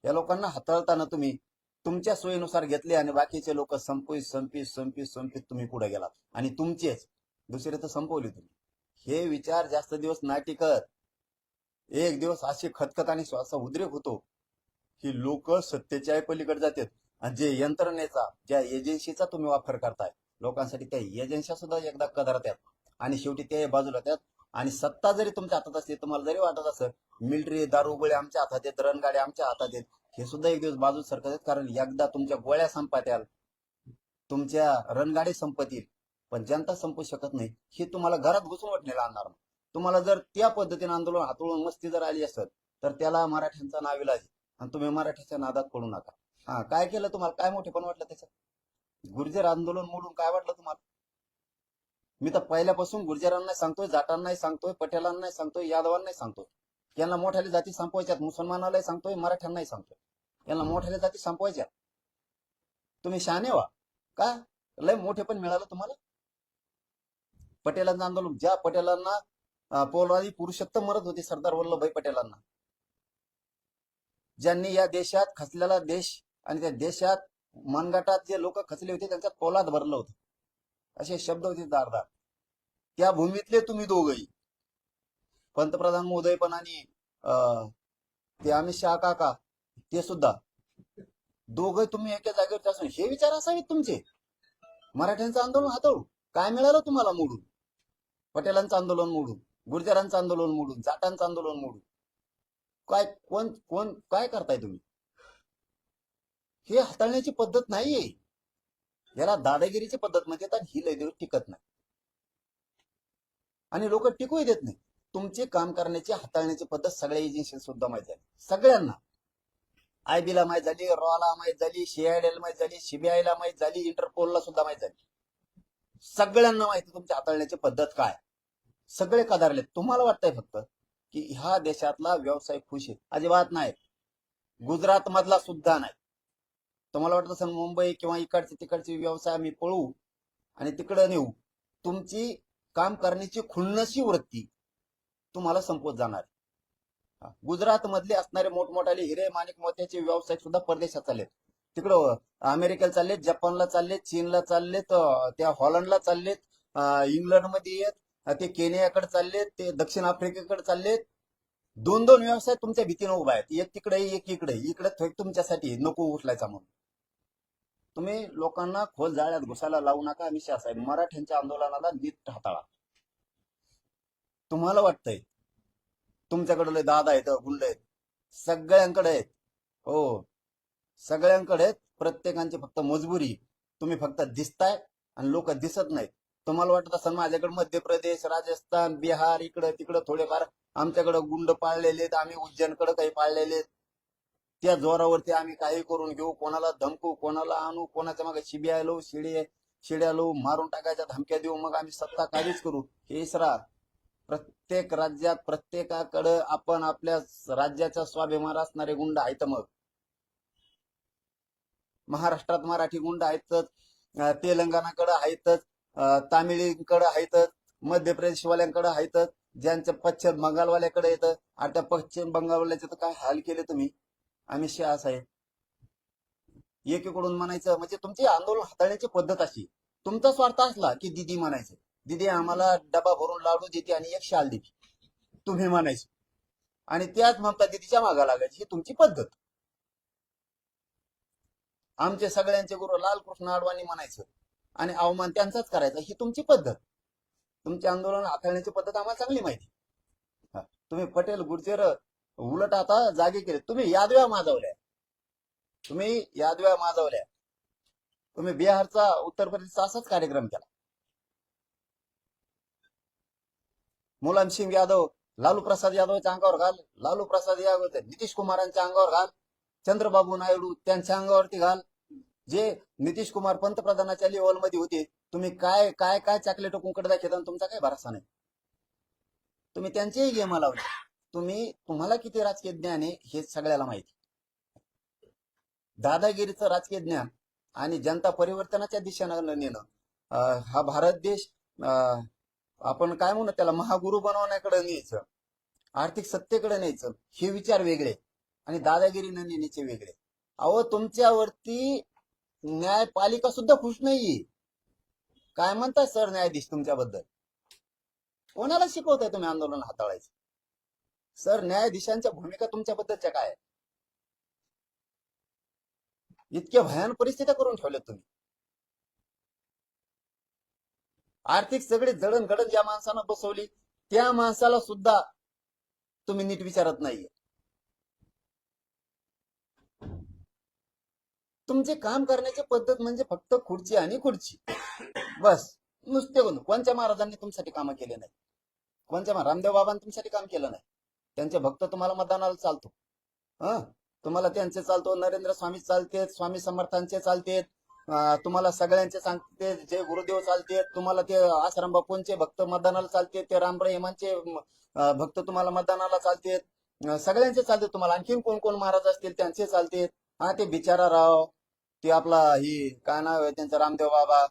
या लोकांना हाताळताना तुम्ही तुमच्या सोयीनुसार घेतले आणि बाकीचे लोक संपवीत तुम्ही पुढे गेलात आणि तुमचेच दुसरे तर संपवले तुम्ही. हे विचार जास्त दिवस नाही टिकत. एक दिवस अशी खतखत आणि श्वासा उद्रेक होतो की लोक सत्तेच्या पलीकडे जातात, आणि जे यंत्रणेचा, ज्या एजन्सीचा तुम्ही वापर करताय लोकांसाठी, त्या एजन्सी सुद्धा एकदा कदरतात आणि शेवटी ते बाजूला येतात. आणि सत्ता जरी तुमच्या हातात असते, तुम्हाला जरी वाटत असं मिलिटरी दारुगोळे आमच्या हातात आहेत, रणगाड्या आमच्या हातात आहेत, हे सुद्धा एक दिवस बाजू सरकतात. कारण एकदा तुमच्या गोळ्या संपत्याल, तुमच्या रणगाडी संपतील, पण जनता संपू शकत नाही. हे तुम्हाला घरात घुसून वाटलेलं आणणार. तुम्हाला जर त्या पद्धतीने आंदोलन हातळून मस्ती जर आली असत तर त्याला मराठ्यांचा नाविलाज, आणि तुम्ही मराठ्याच्या नादात पडू नका. हा, काय केलं तुम्हाला? काय मोठेपण वाटलं त्याच्यात? गुर्जर आंदोलन मोडून काय वाटलं तुम्हाला? मी तर पहिल्यापासून गुर्जरांना सांगतोय, जाटांनाही सांगतोय, पटेलांनाही सांगतोय, यादवांनाही सांगतोय, यांना मोठ्याल्या जाती संपवायच्यात. मुसलमानालाही सांगतोय, मराठ्यांनाही सांगतोय, यांना मोठ्याल्या जाती संपवायच्या. तुम्ही शहाणे व्हा. का लय मोठेपण मिळालं तुम्हाला? पटेलांचं आंदोलन, ज्या पटेलांना पोलवादी पुरुषोत्तम मरत होते, सरदार वल्लभभाई पटेलांना, ज्यांनी या देशात खचलेला देश आणि त्या देशात मनगटात जे लोक खचले होते त्यांच्यात पोलाद भरलं होतं, असे शब्द होते दारदार. त्या भूमीतले तुम्ही दोघही, पंतप्रधान मोदी पण आणि ते अमित शहा काका, ते सुद्धा दोघं तुम्ही एका जागेवर असून हे विचार असावेत तुमचे. मराठ्यांचं आंदोलन हाताळू काय मिळालं तुम्हाला मोडून? पटेलांचं आंदोलन मोडून, गुर्जरांचं आंदोलन मोडून, जाटांचं आंदोलन मोडून काय कोण कोण काय करताय तुम्ही? हे हाताळण्याची पद्धत नाहीये. याला दादागिरीची पद्धत म्हणतात, आणि ही लय दिवस टिकत नाही आणि लोक टिकूही देत नाही. तुमचे काम करण्याची, हाताळण्याची पद्धत सगळ्या एजन्सी सुद्धा माहीत झाली सगळ्यांना. IB ला माहीत झाली, रॉला माहीत झाली, CID ला माहीत झाली, CBI ला माहीत झाली, इंटरपोलला सुद्धा माहीत झाली. सगळ्यांना माहिती तुमची हाताळण्याची पद्धत काय. सगळे कदारले. तुम्हाला वाटतंय फक्त की ह्या देशातला व्यवसाय खुश आहे? अजिबात नाही. गुजरात मधला सुद्धा नाही. तुम्हाला वाटत असेल मुंबई किंवा इकडचे तिकडचे व्यवसाय आम्ही पळवू आणि तिकडे नेऊ. तुमची काम करण्याची खुन्नसी वृत्ती तुम्हाला संपवत जाणार. गुजरात मधले असणारे मोठमोठाले हिरे माणिक मोत्याचे व्यवसाय सुद्धा परदेशात चाललेत. तिकडं अमेरिकेला चाललेत, जपानला चाललेत, चीनला चाललेत, त्या हॉलंडला चाललेत, इंग्लंडमध्ये येत, ते केनियाकडे चाललेत, ते दक्षिण आफ्रिकेकडे चाललेत. दोन दोन व्यवसाय तुमच्या भीतीने उभा आहेत. एक तिकडे, एक इकडे. इकडे तुमच्यासाठी नको उचलायचा म्हणून. तुम्ही लोकांना खोल जाळ्यात घुसायला लावू नका. विषय असा आहे, मराठ्यांच्या आंदोलनाला नीट हाताळा. तुम्हाला वाटतंय तुमच्याकडे लय दादा आहेत, गुंड आहेत, सगळ्यांकडे आहेत. हो, सगळ्यांकडे आहेत. प्रत्येकांची फक्त मजबुरी, तुम्ही फक्त दिसताय आणि लोक दिसत नाहीत. तुम्हाला वाटत असेल माझ्याकडे मध्य प्रदेश, राजस्थान, बिहार, इकडं तिकडं थोडेफार आमच्याकडे गुंड पाळलेले आहेत, आम्ही उज्जैनकडे काही पाळलेले आहेत. त्या जोरावरती आम्ही काही करून घेऊ, कोणाला धमकू, कोणाला आणू, कोणाच्या मागे शिबिया लावू, शिड्या लावू, मारून टाकायच्या धमक्या देऊ, मग आम्ही सत्ता काबीज करू. हे इसरा प्रत्येक राज्यात प्रत्येकाकडे आपण आपल्या राज्याचा स्वाभिमान असणारे गुंड आहेत. मग महाराष्ट्रात मराठी गुंड आहेतच, तेलंगणाकडे आहेतच, तामिळीकडे आहेतच, मध्य प्रदेशवाल्यांकडे आहेतच, ज्यांचं पश्चिम बंगालवाल्याकडे येतं. आणि त्या पश्चिम बंगालवाल्याचे तर काय हाल केले तुम्ही, अमित शहा साहेब. एकीकडून म्हणायचं म्हणजे तुमची आंदोलन हाताळण्याची पद्धत अशी, तुमचा स्वार्थ असला की दिदी म्हणायचं, दिदी आम्हाला डबा भरून लाडू देते आणि एक शाल देते, तुम्ही म्हणायचं. आणि त्याच ममता दिदीच्या मागा लागायची, ही तुमची पद्धत. आमचे सगळ्यांचे गुरु लालकृष्ण अडवाणी म्हणायचं आणि अवमान त्यांचाच करायचा, ही तुमची पद्धत. तुमची आंदोलन हाताळण्याची पद्धत आम्हाला चांगली माहिती. हा. तुम्ही पटेल गुर्जर उलट आता जागे केले, तुम्ही यादव्या माजवल्या, तुम्ही यादव्या माजवल्या. तुम्ही बिहारचा, उत्तर प्रदेशचा असाच कार्यक्रम केला. मुलायम सिंग यादव, लालू प्रसाद यादवच्या अंगावर घाल, लालू प्रसाद यादव नितीश कुमारांच्या अंगावर घाल, चंद्रबाबू नायडू त्यांच्या अंगावरती घाल. जे नितीश कुमार पंतप्रधानाच्या लेवलमध्ये होते, तुम्ही काय काय काय चॉकलेट कुंकड दाखवता आणि तुमचा काय भरोसा नाही. तुम्ही त्यांचेही गेम लावले. तुम्हाला किती राजकीय ज्ञान आहे हे सगळ्याला माहिती. दादागिरीचं राजकीय ज्ञान आणि जनता परिवर्तनाच्या दिशेनं नेणं, हा भारत देश आपण काय म्हणू त्याला महागुरु बनवण्याकडे न्यायचं, आर्थिक सत्तेकडे न्यायचं, हे विचार वेगळे आणि दादागिरीनं नेण्याचे वेगळे. अहो तुमच्यावरती न्यायपालिका सुद्धा खुश नाहीये. काय म्हणताय सर न्यायाधीश तुमच्याबद्दल? कोणाला शिकवताय तुम्ही आंदोलन हाताळायचं? सर न्यायाधीशांच्या भूमिका तुमच्याबद्दलच्या काय? इतक्या भयान परिस्थिती करून ठेवल्यात तुम्ही. आर्थिक सगळी जडणघडण ज्या माणसानं बसवली त्या माणसाला सुद्धा तुम्ही नीट विचारत नाहीये. तुमचे काम करण्याची पद्धत म्हणजे फक्त खुर्ची आणि खुर्ची, बस. नुसते कोणत्या महाराजांनी तुमच्यासाठी कामं केले नाही? कोणत्या रामदेव बाबांनी तुमच्यासाठी काम केलं नाही? त्यांचे भक्त तुम्हाला मतदानाला चालतो, तुम्हाला त्यांचे चालतो, नरेंद्र स्वामी चालते, स्वामी समर्थांचे चालते, तुम्हाला सगळ्यांचे सांगते, जे गुरुदेव चालते, तुम्हाला ते आश्रम बापूंचे भक्त मतदानाला चालते, ते राम रहिमांचे भक्त तुम्हाला मतदानाला चालते, सगळ्यांचे चालते तुम्हाला. आणखीन कोण कोण महाराज असतील त्यांचे चालते. हा ते बिचारा राव, ते आपला ही काय नाव आहे त्यांचं, रामदेव बाबा,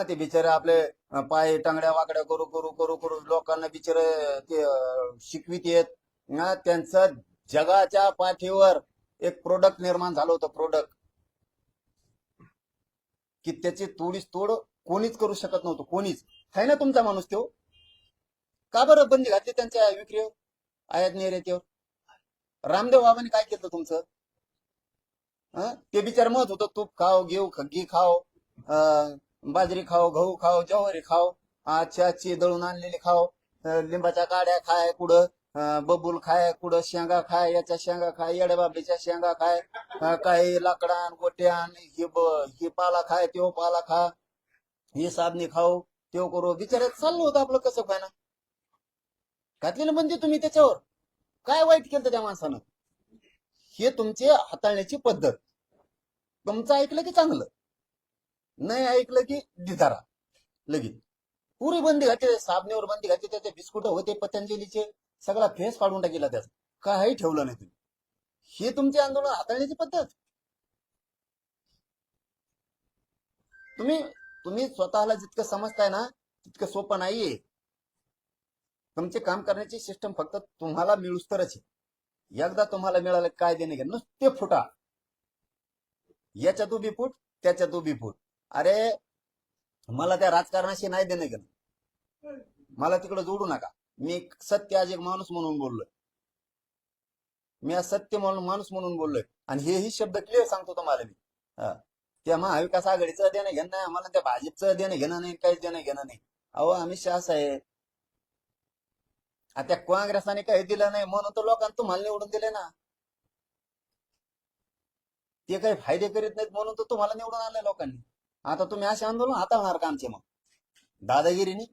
ते बिचारे आपले पाय टांगड्या वाकड्या करू करू करू करू लोकांना बिचारे ते शिकवित येत. त्यांचं जगाच्या पाठीवर एक प्रोडक्ट निर्माण झालं होतं, प्रोडक्ट की त्याची तोडीस तोड कोणीच करू शकत नव्हतं, कोणीच. आहे ना तुमचा माणूस तो? का बरं बंदी घातली त्यांच्या विक्रीवर, आयात निर्यातीवर? रामदेव बाबांनी काय केलं तुमचं? ते बिचार मत होतं तूप खाव, घेऊ घी खाव, बाजरी खाव, गहू खाव, ज्वारी खाव, आजची दळून आणलेली खाव, लिंबाच्या काड्या खाय कुठं, बबूल खाय कुठं, शेंगा खाय, याच्या शेंगा खाय, येड्या बाबलीच्या शेंगा खाय, काही लाकडान गोट्यान ही पाला खाय, त्यो पाला खा, ही साबणी खाऊ, त्यो करू. बिचाऱ्यात चाललं होतं आपलं कसं काय ना. घातलेलं म्हणजे तुम्ही त्याच्यावर काय वाईट केलं त्या माणसानं? हे तुमचे हाताळण्याची पद्धत. तुमचं ऐकलं की चांगलं, नाही ऐकलं की ढिधारा लगेच. पुरी बंदी घातली, साबणीवर बंदी घातली, त्याचे बिस्कुट होते पतंजलीचे, सगळा फेस पाडून टाकला त्याचा, काही ठेवलं नाही तुम्ही. हे तुमचे आंदोलन हाताळण्याची पद्धत. तुम्ही स्वतःला जितकं समजताय ना तितकं सोपं नाहीये. तुमचे काम करण्याची सिस्टम फक्त तुम्हाला मिळूस तरच आहे. एकदा तुम्हाला मिळालं काय देणे घे, नुसते फुटा, याच्यात उभी फूट, त्याच्यात उभी फूट. अरे मला त्या राजकारणाशी नाही देणे घेणं, मला तिकडे जोडू नका. मी सत्य आज एक माणूस म्हणून बोललोय, मी आज सत्य म्हणून माणूस म्हणून बोललोय. आणि हेही शब्द क्लिअर सांगतो तुम्हाला मी. त्या महाविकास आघाडीचं देणं घेणं नाही आम्हाला, त्या भाजपचं देणं घेणं नाही, काहीच देणं घेणं नाही. अहो अमित शहा साहेब, त्या काँग्रेसाने काही दिलं नाही म्हणून तर लोकांना तुम्हाला निवडून दिले ना. ते काही फायदे करीत नाहीत म्हणून तर तुम्हाला निवडून आणले लोकांनी. आता तुम्ही असे आंदोलन हाताळणार का आमचे? मग दादागिरीने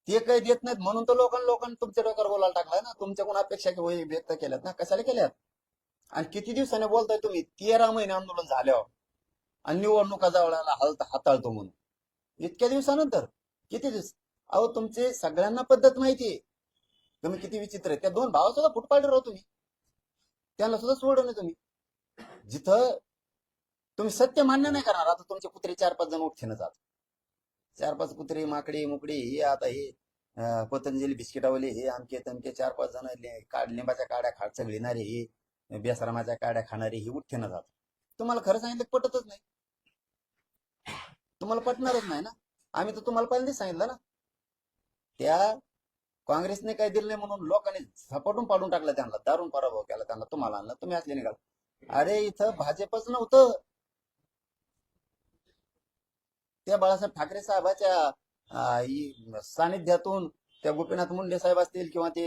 ते काही देत नाहीत म्हणून तर लोकांना तुमच्या डोक्यावर बोलायला टाकलाय ना. तुमच्याकडून अपेक्षा व्यक्त केल्यात ना. कशाला केल्यात? आणि किती दिवसाने बोलताय तुम्ही? 13 महिने आंदोलन झाल्यावर आणि निवडणुका जवळला हाताळतो म्हणून. इतक्या दिवसानंतर किती दिवस? अहो, तुमचे सगळ्यांना पद्धत माहितीये. तुम्ही किती विचित्र आहे. त्या दोन भावा सुद्धा फुटपाडले राहू तुम्ही. त्यांना सुद्धा सोडलं नाही तुम्ही. जिथं तुम्ही सत्य मान्य नाही करणार, आता तुमचे कुत्रे 4-5 जण उठते जात. 4-5 कुत्रे, माकडे, मुकडे, हे आता हे पतंजली बिस्किटावले, हे आमके तमके 4-5 जण लिंबाच्या काड्या चगळणारे, हे बेसरामाच्या काड्या खाणारे, हे उठते जात. तुम्हाला खरं सांगितलं पटतच नाही. तुम्हाला पटणारच नाही ना. आम्ही तर तुम्हाला पहिल्यांदाच सांगितलं ना. त्या काँग्रेसने काही दिलं नाही म्हणून लोकांनी झपाटून पाडून टाकलं त्यांना, दारून पराभव केला त्यांना. तुम्हाला आणलं, तुम्ही असले निघाल. अरे इथं भाजपच नव्हतं. त्या बाळासाहेब ठाकरे साहेबाच्या सानिध्यातून त्या गोपीनाथ मुंडे साहेब असतील किंवा ते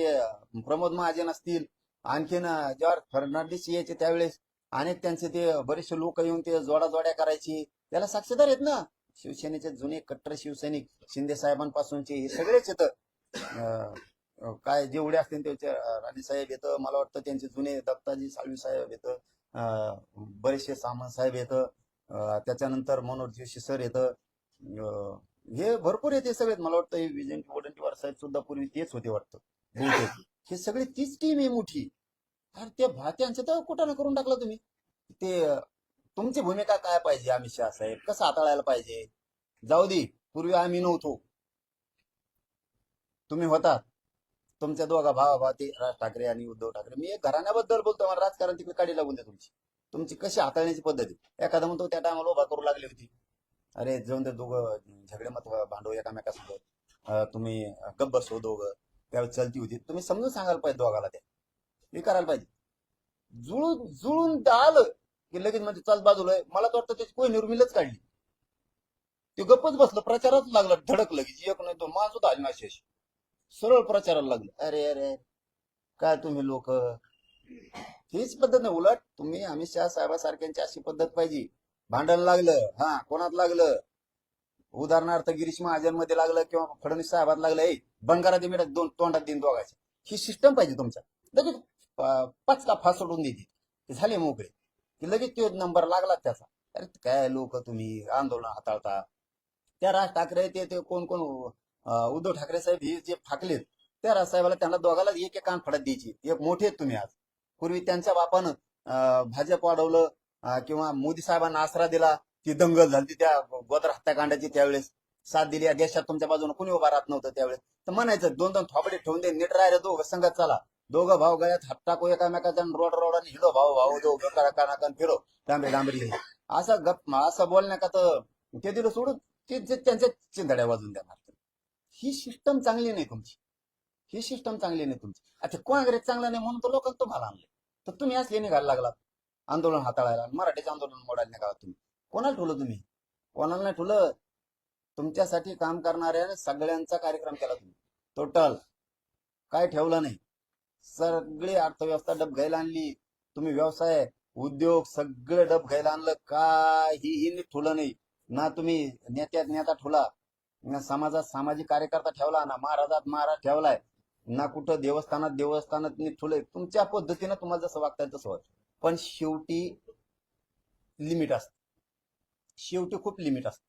प्रमोद महाजन असतील, आणखीन जॉर्ज फर्नांडिस यायचे त्यावेळेस, अनेक त्यांचे ते बरेचसे लोक येऊन ते जोड्या करायची. त्याला साक्षीदार आहेत ना. शिवसेनेचे जुने कट्टर शिवसैनिक, शिंदे साहेबांपासूनचे हे सगळेच येतं. काय जेवढे असतील त्याचे राणीसाहेब येतं, मला वाटतं त्यांचे जुने दत्ताजी साळवी साहेब येतं, बरेचसे सामंत साहेब येतं, त्याच्यानंतर मनोज जोशी सर येतं. हे भरपूर येते सगळे. मला वाटतं हे विजय वडेट्टीवार साहेब सुद्धा पूर्वी तेच होते वाटतं बहुतेक. हे सगळे तीच टीम आहे मोठी. अरे त्या भात्यांचं तर कुठं ना करून टाकलं तुम्ही. ते तुमची भूमिका काय पाहिजे अमित शहा साहेब, कसं हाताळायला पाहिजे? जाऊ दे, पूर्वी आम्ही नव्हतो, तुम्ही होता. तुमच्या दोघा भावा ते राज ठाकरे आणि उद्धव ठाकरे. मी एक घराण्याबद्दल बोलतो, मला राजकारण तिकडे काढी लागून द्या. तुमची कशी हाताळण्याची पद्धत आहे. एखादा म्हणतो त्या टायमाला उभा करू लागली होती. अरे जाऊन ते दोघं झगडे मत भांडव एकामेकासोबत, तुम्ही गप्प बसो दोघं. त्यावेळेस चलती होती. तुम्ही समजून सांगायला पाहिजे दोघाला. त्या हे करायला पाहिजे. जुळून जुळून आलं की लगेच म्हणजे चाल बाजूला आहे. मला तर वाटतं त्याची कोणी निर्मिलच काढली. ते गप्पच बसलं, प्रचारात लागलं धडक लगेच. एक नाही दोन माणूस होता आजनाशेष सरळ प्रचाराला लागले. अरे अरे काय तुम्ही लोक, हीच पद्धत नाही. उलट तुम्ही अमित शहा साहेबांसारख्यांची अशी पद्धत पाहिजे. भांडण लागलं, हा कोणात लागलं, उदाहरणार्थ गिरीश महाजन मध्ये लागलं किंवा फडणवीस साहेबात लागलं, हे बंगारात मिळत दोन तोंडात दिन दोघायचे. ही सिस्टम पाहिजे तुमच्या. लगेच 5 का फास सोडून देते, ते झाले मोकळे की लगेच तो नंबर लागला त्याचा. अरे काय लोक तुम्ही आंदोलन हाताळता. त्या राज ठाकरे ते कोण कोण उद्धव ठाकरे साहेब हे जे फाकलेत, त्या राज साहेबाला त्यांना दोघाला एक एक कान फडत द्यायची. एक मोठे आहेत तुम्ही आज. पूर्वी त्यांच्या बापानं भाजप वाढवलं, किंवा मोदी साहेबांना आसरा दिला. ती दंगल झाली त्या गोदर हत्याकांडाची, त्यावेळेस साथ दिली. या देशात तुमच्या बाजूने कोणी उभा राहत नव्हतं त्यावेळेस. तर म्हणायचं 2-2 थोबडे ठेवून दे, नीट राहिले दोघं संगत चला. दोघं भाऊ गळ्यात हात टाकू एकामेकाचा, रोडाने हिडो भाऊ भाऊ दोघं कानाकान फिरो डांबरी डांबरी. असं गप असं बोलण्या का तर ते दिलं सोडून ते त्यांच्या चिंधड्या वाजून देणार. ही सिस्टम चांगली नाही तुमची. ही सिस्टम चांगली नाही तुमची. आता काँग्रेस चांगला नाही म्हणून तर लोकांना तुम्हाला आणले. तर तुम्ही असले निघायला लागलात आंदोलन हाताळायला. मराठीचं आंदोलन मोडायला निघाला तुम्ही. कोणाला ठेवलं तुम्ही? कोणाला नाही ठेवलं. तुमच्यासाठी काम करणाऱ्या सगळ्यांचा कार्यक्रम केला तुम्ही. टोटल काय ठेवलं नाही. सगळी अर्थव्यवस्था डब घ्यायला आणली तुम्ही. व्यवसाय उद्योग सगळं डब घ्यायला आणलं. काहीही नीट ठेवलं नाही ना. तुम्ही नेता ठेवला ना, समाजात सामाजिक कार्यकर्ता ठेवला ना, महाराजात महाराज ठेवलाय ना, कुठं देवस्थानात नीट ठेवलंय. तुमच्या पद्धतीनं तुम्हाला जसं वागताय तसं वाटतं. पण शेवटी लिमिट असते. शेवटी खूप लिमिट असते.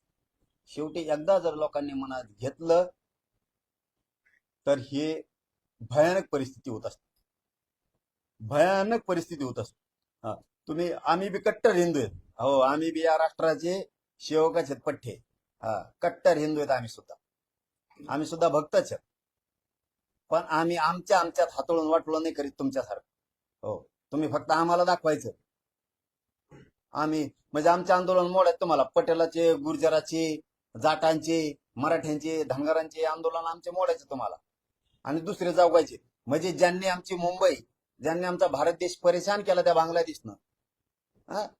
शेवटी एकदा जर लोकांनी मनात घेतलं तर हे भयानक परिस्थिती होत असते. भयानक परिस्थिती होत असते. हा, तुम्ही आम्ही बी कट्टर हिंदू आहेत. हो, आम्ही बी या राष्ट्राचे सेवकाच आहेत पठ्ठे. हा, कट्टर हिंदू आहेत आम्ही सुद्धा भक्तच आहेत. पण आम्ही आमच्यात हातोळून वाटोळं नाही करीत तुमच्यासारखं. हो, तुम्ही फक्त आम्हाला दाखवायचं. आम्ही म्हणजे आमचे आंदोलन मोडायचे तुम्हाला. पटेलाचे, गुर्जराचे, जाटांचे, मराठ्यांचे, धनगरांचे आंदोलन आमचे मोडायचे तुम्हाला आणि दुसरे जागवायचे. म्हणजे ज्यांनी आमची मुंबई, ज्यांनी आमचा भारत देश परेशान केला त्या बांगलादेशनं,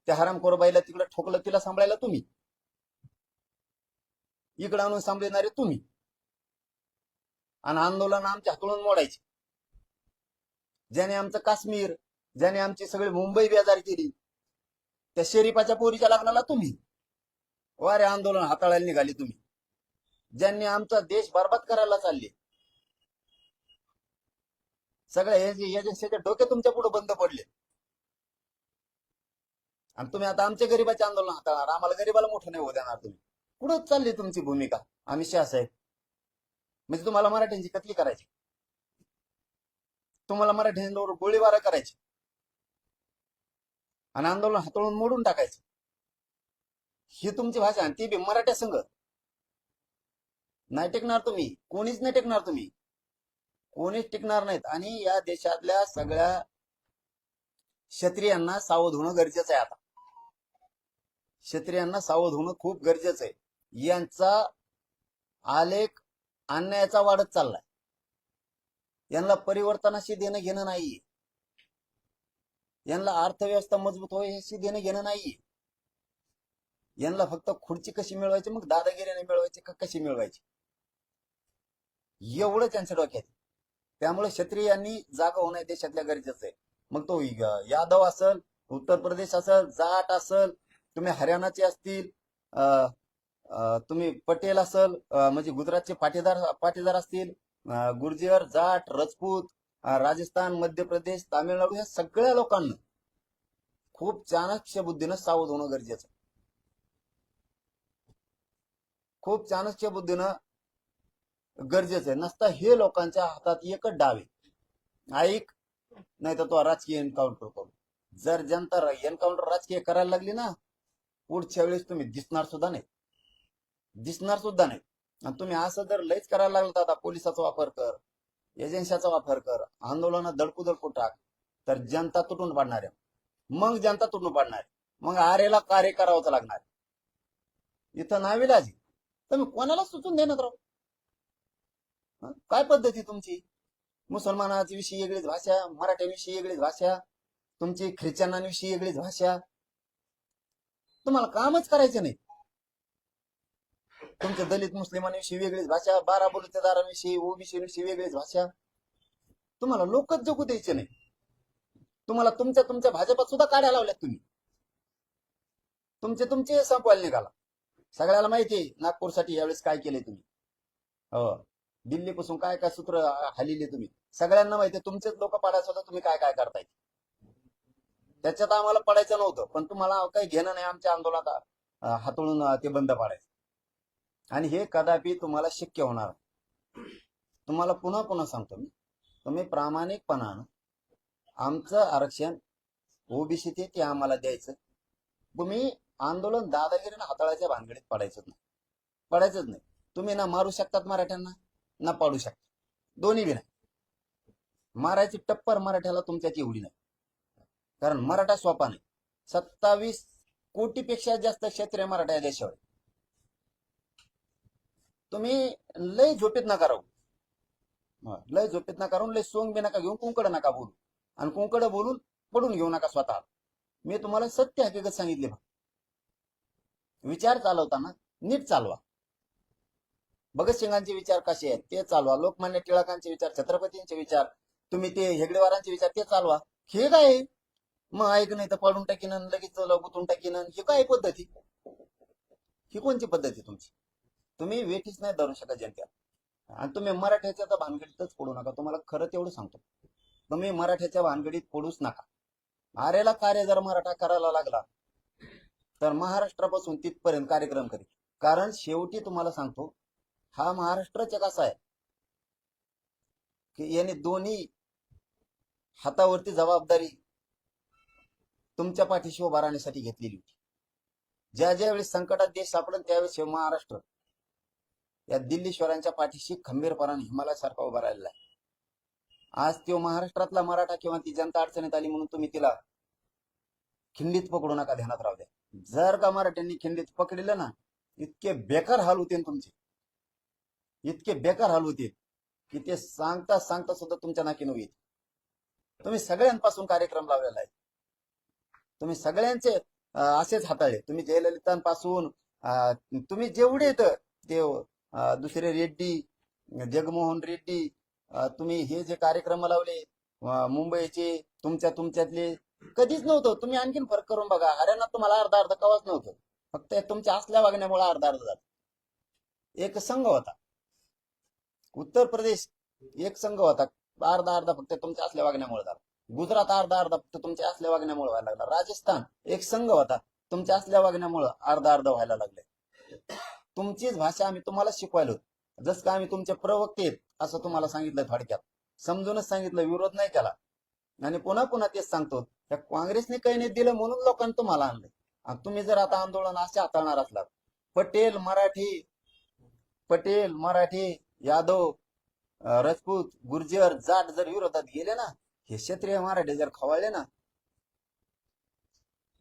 त्या हरामखोरबाईला तिकडे ठोकलं, तिला सांभाळायला तुम्ही. इकडे आणून सांभाळणारे तुम्ही. आणि आंदोलन आमच्या हातून मोडायचे. ज्याने आमचं काश्मीर, ज्याने आमची सगळी मुंबई बेजार केली, त्या शरीफाच्या पोरीच्या लग्नाला तुम्ही. वारे आंदोलन हाताळायला निघाली तुम्ही, ज्यांनी आमचा देश बरबाद करायला चालले. सगळ्या एजन्सीचे डोके तुमच्या पुढे बंद पडले आणि तुम्ही आता आमच्या गरीबाचे आंदोलन हाताळणार, आम्हाला गरीबाला मोठं नाही होऊ देणार तुम्ही. कुठं चालली तुमची भूमिका अमित शहा साहेब? म्हणजे तुम्हाला मराठ्यांची कत्ली करायची, तुम्हाला मराठ्यांवर गोळीबार करायची आणि आंदोलन हाताळून मोडून टाकायचं, ही तुमची भाषा. आणि ती बी मराठ्या संघ. नाही टेकणार तुम्ही, कोणीच नाही टेकणार तुम्ही, कोणीच टिकणार नाहीत. आणि या देशातल्या सगळ्या क्षत्रियांना सावध होणं गरजेचं आहे. आता क्षत्रियांना सावध होणं खूप गरजेचं आहे. यांचा आलेख अन्यायाचा वाढत चाललाय. यांना परिवर्तनाशी देणं घेणं नाहीये. यांना अर्थव्यवस्था मजबूत होण्याशी देणं घेणं नाहीये. यांना फक्त खुर्ची कशी मिळवायची, मग दादागिरीने मिळवायची का कशी मिळवायची, एवढं त्यांच्या डोक्यात. त्यामुळे क्षत्रियांनी जागा होणं देशातल्या गरजेचं आहे. मग तो यादव असल, उत्तर प्रदेश असल, जाट असल, तुम्ही हरियाणाचे असतील, तुम्ही पटेल असल, म्हणजे गुजरातचे पाटीदार असतील, गुर्जर, जाट, राजपूत, राजस्थान, मध्य प्रदेश, तामिळनाडू, ह्या सगळ्या लोकांना खूप चाणक्य बुद्धीनं सावध होणं गरजेचं. खूप चाणक्य बुद्धीनं गरजेचं आहे. नसता हे लोकांच्या हातात एकच डाव आहे, ऐक नाही तर तो राजकीय एन्काउंटर करू. जर जनता एन्काउंटर राजकीय करायला लागली ना, पुढच्या वेळेस तुम्ही दिसणार सुद्धा नाही, दिसणार सुद्धा नाही. आणि तुम्ही असं जर लयच करायला लागलं, आता पोलिसाचा वापर कर, एजन्सीचा वापर कर, आंदोलनात दडपू टाक, तर जनता तुटून पडणार आहे. मग जनता तुटून पडणार आहे, मग आरेला कार्य करावंच लागणार. इथं नाविलाजी तुम्ही कोणाला सुचून देणार राहू? काय पद्धती तुमची? मुसलमानाची विषयी वेगळीच भाषा, मराठ्यांविषयी वेगळीच भाषा, तुमची ख्रिश्चनांविषयी वेगळीच भाषा. तुम्हाला कामच करायचं नाही. तुमच्या दलित मुस्लिमांविषयी वेगळीच भाषा, 12 बलुतेदारांविषयी, ओबीसी विषयी वेगळीच भाषा. तुम्हाला लोकच जगू द्यायचे नाही. तुम्हाला तुमच्या भाजपात सुद्धा काढ्या लावल्यात तुम्ही. तुमचे संपवायला निघाला. सगळ्याला माहितीये नागपूरसाठी यावेळेस काय केले तुम्ही. हो, दिल्लीपासून काय काय सूत्र हल्लीले तुम्ही. सगळ्यांना माहितीये तुमचेच लोक पाडायचं होतं, तुम्ही काय काय करताय. त्याच्यात आम्हाला पडायचं नव्हतं, पण तुम्हाला काही घेणं नाही आमच्या आंदोलनात हातळून ते बंद पाडायचं. आणि हे कदापि तुम्हाला शक्य होणार. तुम्हाला पुन्हा पुन्हा सांगतो मी, तुम्ही प्रामाणिकपणानं आमचं आरक्षण ओबीसी ते आम्हाला द्यायचं. तुम्ही आंदोलन दादागिरीनं हाताळायच्या भानगडीत पडायचंच नाही. तुम्ही ना मारू शकतात मराठ्यांना, ना पाडू शकता, दोन्ही बी नाही. मारायची टप्पर मराठ्याला तुमच्यात एवढी नाही, कारण मराठा सोपा नाही. 27 कोटीपेक्षा जास्त क्षेत्रीय मराठा या देशावर. तुम्ही लय झोपेत नका राहू, लय झोपेत नका राहून, लय सोंग बी नका घेऊन, कुंकड नका बोलू, आणि कुंकड बोलून पडून घेऊ नका स्वतः. मी तुम्हाला सत्य हकीकत सांगितले. विचार चालवताना नीट चालवा. भगतसिंगांचे विचार कसे आहेत ते चालवा, लोकमान्य टिळकांचे विचार, छत्रपतींचे विचार, तुम्ही ते हेगडेवारांचे विचार ते चालवा. हे काय मग ऐक नाही तर पाडून टाकीन, लगेच गुतून टाकीन, हे काय पद्धती? ही कोणची पद्धती तुमची? तुम्ही वेठीच नाही धरू शकत जनतेला. आणि तुम्ही मराठ्याच्या तर भानगडीतच पडू नका. तुम्हाला खरं तेवढं सांगतो, तुम्ही मराठ्याच्या भानगडीत पडूच नका. आरेला कार्य जर मराठा करायला लागला तर महाराष्ट्रापासून तिथपर्यंत कार्यक्रम करेल. कारण शेवटी तुम्हाला सांगतो, हा महाराष्ट्राचा कसा आहे की याने दोन्ही हातावरती जबाबदारी तुमच्या पाठीशी उभा राहण्यासाठी घेतलेली होती. ज्या वेळेस संकटात देश सापडेल त्यावेळेस महाराष्ट्र या दिल्लीश्वरांच्या पाठीशी खंबीरपणाने हिमालयासारखा उभा राहिलेला आहे. आज तो महाराष्ट्रातला मराठा किंवा ती जनता अडचणीत आली म्हणून तुम्ही तिला खिंडीत पकडू नका, ध्यानात राहू द्या. जर का मराठ्यांनी खिंडीत पकडलं ना, इतके बेकार हाल होते तुमचे, इतके बेकार हाल होते की ते सांगता सुद्धा तुमच्या नाकीनं येत. तुम्ही सगळ्यांपासून कार्यक्रम लावलेला आहे, तुम्ही सगळ्यांचे असेच हाताळले. तुम्ही जयललितांपासून तुम्ही जेवढे येत ते दुसरे रेड्डी, जगमोहन रेड्डी, तुम्ही हे जे कार्यक्रम लावले मुंबईचे, तुमच्यातले कधीच नव्हतं. तुम्ही आणखीन फरक करून बघा, हरियाणात तुम्हाला अर्धा कवाच नव्हतं. फक्त तुमच्या असल्या वागण्यामुळे अर्धा अर्धा झालं. एक संघ होता उत्तर प्रदेश, एक संघ होता, अर्धा अर्धा फक्त तुमच्या असल्या वागण्यामुळे झाला. गुजरात अर्धा अर्धा फक्त तुमच्या असल्या वागण्यामुळे व्हायला लागला. राजस्थान एक संघ होता, तुमच्या असल्या वागण्यामुळे अर्धा अर्धा व्हायला लागले. तुमचीच भाषा आम्ही तुम्हाला शिकवायलो, जसं का आम्ही तुमचे प्रवक्ते आहेत असं तुम्हाला सांगितलं, थोडक्यात समजूनच सांगितलं, विरोध नाही केला. आणि पुन्हा पुन्हा तेच सांगतो, त्या काँग्रेसने काही नाही दिलं म्हणून लोकांनी तुम्हाला आणलंय. आणि तुम्ही जर आता आंदोलन असे हाताळणार असलात, पटेल मराठी यादव राजपूत गुर्जर जाट जर विरोधात गेले ना, हे क्षत्रिय मराठी जर खवळले ना,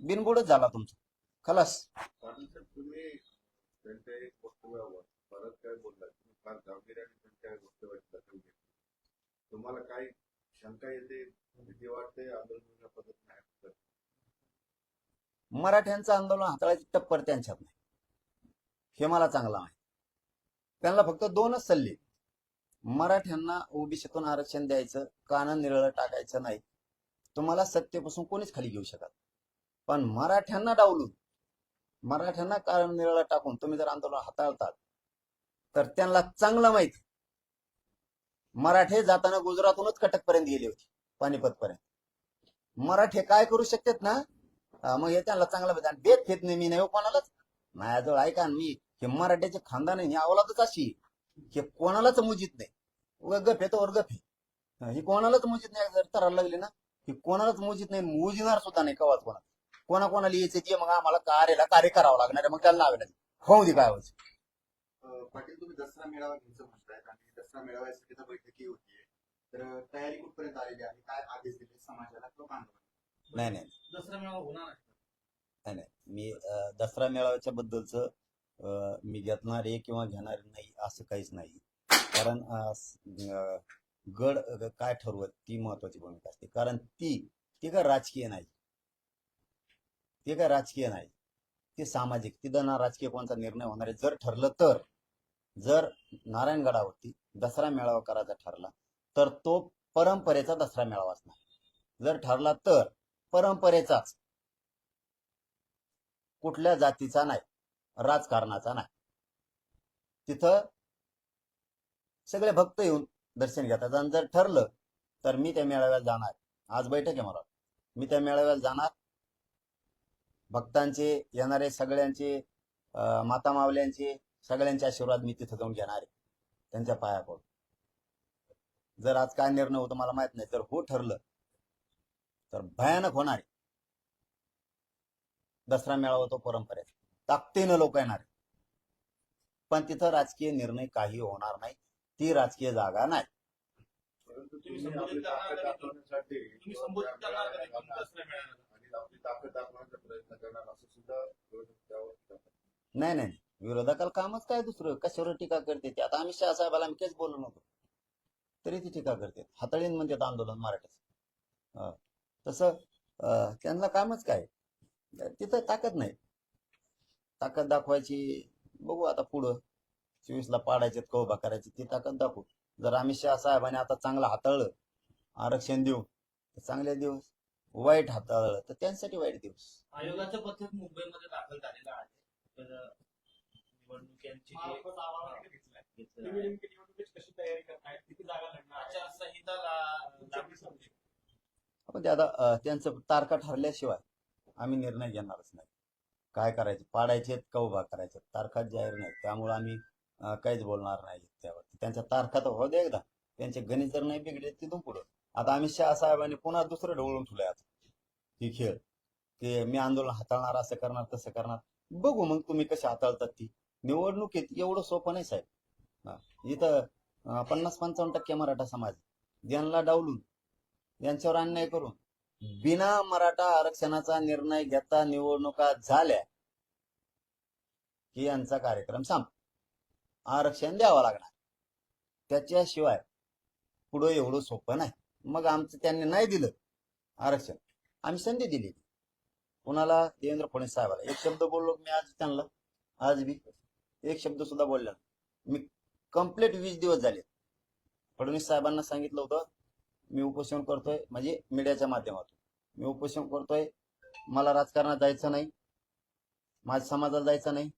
बिनबुडच झाला तुमचा, खलास. पाटील साहेब, तुम्ही त्यांच्या एक वक्तव्यावर परत काय बोललात, तुम्ही फार गांभीर्याने त्यांच्या वक्तव्याची दखल घेतली. तुम्हाला काही शंका येते, भीती वाटते आंदोलन पद्धत नाही तर? मराठ्यांचं आंदोलन हाताळायची टप्पर त्यांच्यात नाही, हे मला चांगला माहिती. त्यांना फक्त दोनच सल्ले, मराठ्यांना ओबीसीतून आरक्षण द्यायचं, कानं निरळ टाकायचं नाही. तुम्हाला सत्तेपासून कोणीच खाली घेऊ शकत, पण मराठ्यांना डावलून, मराठ्यांना कारण निरळ टाकून तुम्ही जर आंदोलन हाताळतात तर त्यांना चांगलं माहिती, मराठे जाताना गुजरातहूनच कटकपर्यंत गेले होते, पानिपत पर्यंत. मराठे काय करू शकतात ना, मग हे त्यांना चांगलं माहिती. आणि बेत घेत नाही मी, नाही कोणालाच. माझ्याजवळ ऐका, मी हे मराठ्याचे खानदान ही अवलादच अशी, हे कोणालाच मुजीत नाही. गप येतो वर गप आहे, ही कोणालाच मुजीत नाही. जर तराला लागली ना, ही कोणालाच मुजीत नाही, मुजिणार सुद्धा नाही कवाच कोणाला यायचं ते. मग आम्हाला कार्य करावं लागणार आहे, मग त्याला नावे लागेल, होऊ दे काय व्हायचं. पाटील, तुम्ही दसरा मेळावा घ्यायचं म्हणतायत आणि दसरा मेळाव्यासाठी तर बैठकी होतीये, तर तयारी कुठपर्यंत आलेली आहे? काय आदेश दिले समाजाला किंवा बांधवांना? नाही, दसरा मेळावा होणार आहे? मी दसरा मेळाव्याच्या बद्दलच मी घेणार आहे किंवा घेणार नाही असं काहीच नाही. कारण गड काय ठरवत ती महत्वाची भूमिका असते. कारण ती काय राजकीय नाही, ते सामाजिक, तिथं ना राजकीय कोणता निर्णय होणार आहे. जर ठरलं तर, जर नारायणगडावरती दसरा मेळावा करायचा ठरला तर तो परंपरेचा दसरा मेळावा असणार. जर ठरला तर परंपरेचाच, कुठल्या जातीचा नाही, राजकारणाचा नाही. तिथं सगळे भक्त येऊन दर्शन घेतात. आणि जर ठरलं तर मी त्या मेळाव्याला जाणार. आज बैठक आहे मला, मी त्या मेळाव्याला जाणार. भक्तांचे, येणारे सगळ्यांचे, माता मावल्यांचे सगळ्यांचे आशीर्वाद मी तिथं जाऊन घेणार आहे, त्यांच्या पाया पडून. जर आज काय निर्णय होतो मला माहित नाही, तर हो ठरलं तर भयानक होणार आहे. दसरा मेळावा तो परंपरेचा, ताकदीनं लोक येणार, पण तिथं राजकीय निर्णय काही होणार नाही. ती राजकीय जागा नाही. परंतु तुम्ही आपली ताकद दाखवण्यासाठी आणि आपली ताकद दाखवण्याचा प्रयत्न करणार असं सुद्धा विरोधक त्यावर करतात. नाही, विरोधकाला कामच काय दुसरं, कशावर टीका करते ते. आता अमित शहा साहेबाला आम्ही काहीच बोललो नव्हतो, तरी ती टीका करते, हाताळीन म्हणतात आंदोलन मराठीचं. तसं त्यांना कामच काय, तिथं ताकद नाही. ताकद दाखवायची, बघू आता पुढं 24ला पाडायचे, कौबा करायची, ती ताकद दाखवू. जर अमित शहा साहेबांनी आता चांगलं हाताळलं, आरक्षण देऊ तर चांगले दिवस, वाईट हाताळलं तर त्यांच्यासाठी वाईट दिवस. आयोगाचं पथक मुंबईमध्ये दाखल झालेलं आहे. तर निवडणुकीची कशी तयारी करतायत, किती जागा लढणार, आचारसंहिता आपण ते आता त्यांचं तारखा ठरल्याशिवाय आम्ही निर्णय घेणारच नाही. काय करायचे, पाडायचे का उभा करायचे, तारखा जाहीर नाही, त्यामुळे आम्ही काहीच बोलणार नाही त्यावर. त्यांच्या तारखा तर हो दे एकदा, त्यांचे गणित जर नाही बिघडले तिथून पुढं. आता अमित शहा साहेबांनी पुन्हा दुसरं ढवळून ठेवलंय आता ही खेळ, की मी आंदोलन हाताळणार, असं करणार तसं करणार. बघू मग तुम्ही कशी हाताळतात ती. निवडणुकीत एवढं सोपं नाही साहेब. इथं 50-55% मराठा समाज, ज्यांना डावलून, यांच्यावर अन्याय करून, बिना मराठा आरक्षणाचा निर्णय घेता निवडणुका झाल्या की यांचा कार्यक्रम आरक्षण द्यावं लागणार. त्याच्याशिवाय पुढं एवढं सोपं नाही. मग आमचं त्यांनी नाही दिलं आरक्षण, आम्ही संधी दिली कुणाला, देवेंद्र फडणवीस साहेबाला. एक शब्द बोललो मी आज त्यांना, आज बी एक शब्द सुद्धा बोलला मी. कंप्लीट 20 दिवस झाले फडणवीस साहेबांना सांगितलं होतं मी उपोषण करतोय, म्हणजे मीडियाच्या माध्यमातून मी उपोषण करतोय, मला राजकारणात जायचं नाही, माझ्या समाजाला जायचं नाही.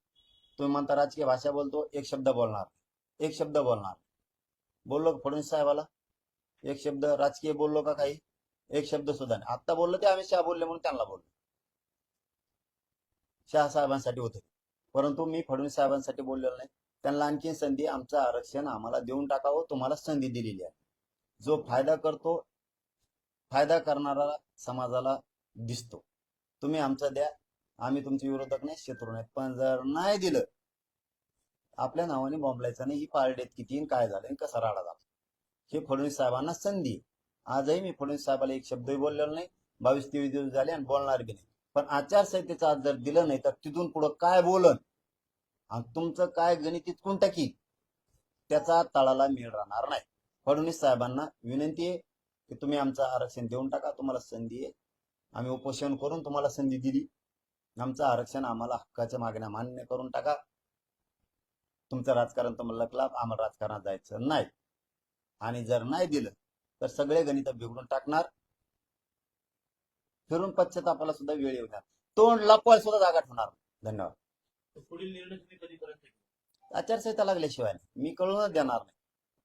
तुम्ही म्हणता राजकीय भाषा बोलतो, एक शब्द बोलणार, एक शब्द बोलणार. बोललो का फडणवीस साहेबाला एक शब्द राजकीय बोललो का काही? एक शब्द सुद्धा नाही. आता बोललो ते अमित शहा बोलले म्हणून त्यांना बोललो. शहा साहेबांसाठी होते, परंतु मी फडणवीस साहेबांसाठी बोललेलो नाही. त्यांना आणखी संधी, आमचं आरक्षण आम्हाला देऊन टाकावं, तुम्हाला संधी दिलेली आहे. जो फायदा करतो, फायदा करणारा समाजाला दिसतो. तुम्ही आमचा द्या, आम्ही तुमचे विरोधक नाही, शत्रू नाहीत. पण जर नाही दिलं, आपल्या नावाने बॉम्बलायचं नाही. ही पार्टीत किती काय झालं आणि कसा राडा झाला, हे फडणवीस साहेबांना संधी. आजही मी फडणवीस साहेबाला एक शब्दही बोललेलो नाही. 22-23 दिवस झाले आणि बोलणार बी नाही. पण आचारसंहितेचं आज जर दिलं नाही तर तिथून पुढं काय बोलन आणि तुमचं काय गणित इतकून टाकी, त्याचा तळाला मेळ राहणार नाही. फडणवीस साहेबांना विनंती आहे की तुम्ही आमचं आरक्षण देऊन टाका, तुम्हाला संधी आहे. आम्ही उपोषण करून तुम्हाला संधी दिली. आमचं आरक्षण, आम्हाला हक्काच्या मागण्या मान्य करून टाका. तुमचं राजकारण तुम्हाला लकला, आम्हाला राजकारणात जायचं नाही. आणि जर नाही दिलं तर सगळे गणित बिघडून टाकणार. फिरून पश्चातापाला सुद्धा वेळ येणार. तोंड लपवायला सुद्धा जागा ठेवणार. धन्यवाद. पुढील निर्णय तुम्ही कधीपर्यंत घेऊ? आचारसंहिता लागल्याशिवाय मी कळूनच देणार नाही.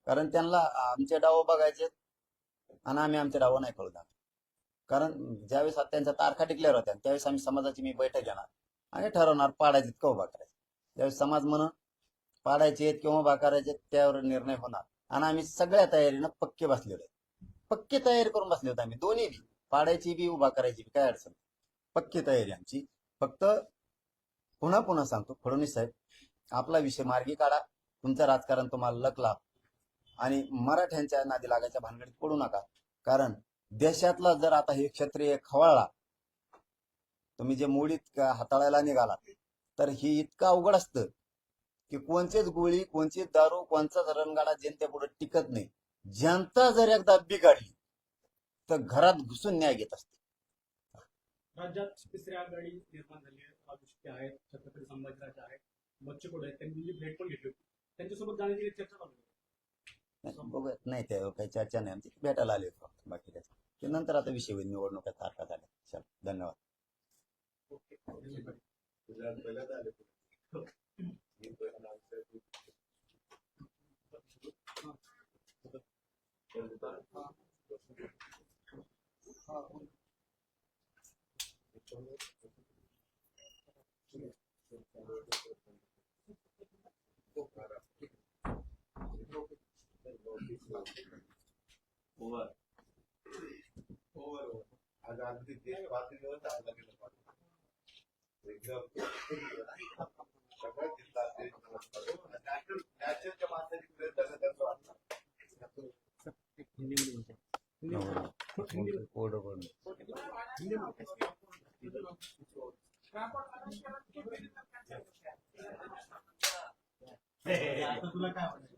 कारण त्यांना आमचे डाव बघायचे आणि आम्ही आमचे डाव नाही कळू देणार. कारण ज्यावेळेस त्यांच्या तारखा टिकल्यावर होत्या त्यावेळेस आम्ही समाजाची मी बैठक घेणार आणि ठरवणार पाडायचे का उभा करायचे. त्यावेळेस समाज म्हणून पाडायचे किंवा उभा करायचे त्यावर निर्णय होणार. आणि आम्ही सगळ्या तयारीनं पक्के बसलेलो आहे. पक्की तयारी करून बसले होते आम्ही, दोन्ही बी, पाडायची बी उभा करायची बी, काय अडचण. पक्की तयारी आमची. फक्त पुन्हा पुन्हा सांगतो, फडणवीस साहेब आपला विषय मार्गी काढा. तुमचं राजकारण तुम्हाला लकला आणि मराठ्यांच्या नादी लागायच्या भानगडीत पडू नका. कारण देशातला जर आता हे क्षत्रिय खवळला, तुम्ही जे मोडीत हाताळायला निघाला, तर हे इतकं अवघड असतं की कोणचीच गोळी, कोणचीच दारू, कोणचाच रणगाडा जनतेपुढे टिकत नाही. जनता जर एकदा बिघडली तर घरात घुसून न्याय घेत असते. राज्यात तिसरी आघाडी निर्माण झाली आहे. राजू आहेत, छत्रपती संभाजीराजे आहेत, बच्चूकडे आहेत. त्यांनी जी भेट पण घेतली होती, त्यांच्यासोबत जाण्याची चर्चा चालू आहे. बघूयात, नाही ते काही चर्चा नाही आमची, भेटायला आले होते फक्त, बाकी काय ते नंतर आता विषय होईल. निवडणुका तारखा झाल्या. चल, धन्यवाद. पहिल्यांदा आले आज अगदी देश पातळीवर चालला गेला एकदम सगळ्यात जिल्हा नॅशनलच्या माणसाची प्रयत्न वाटला. तुला काय वाटतं?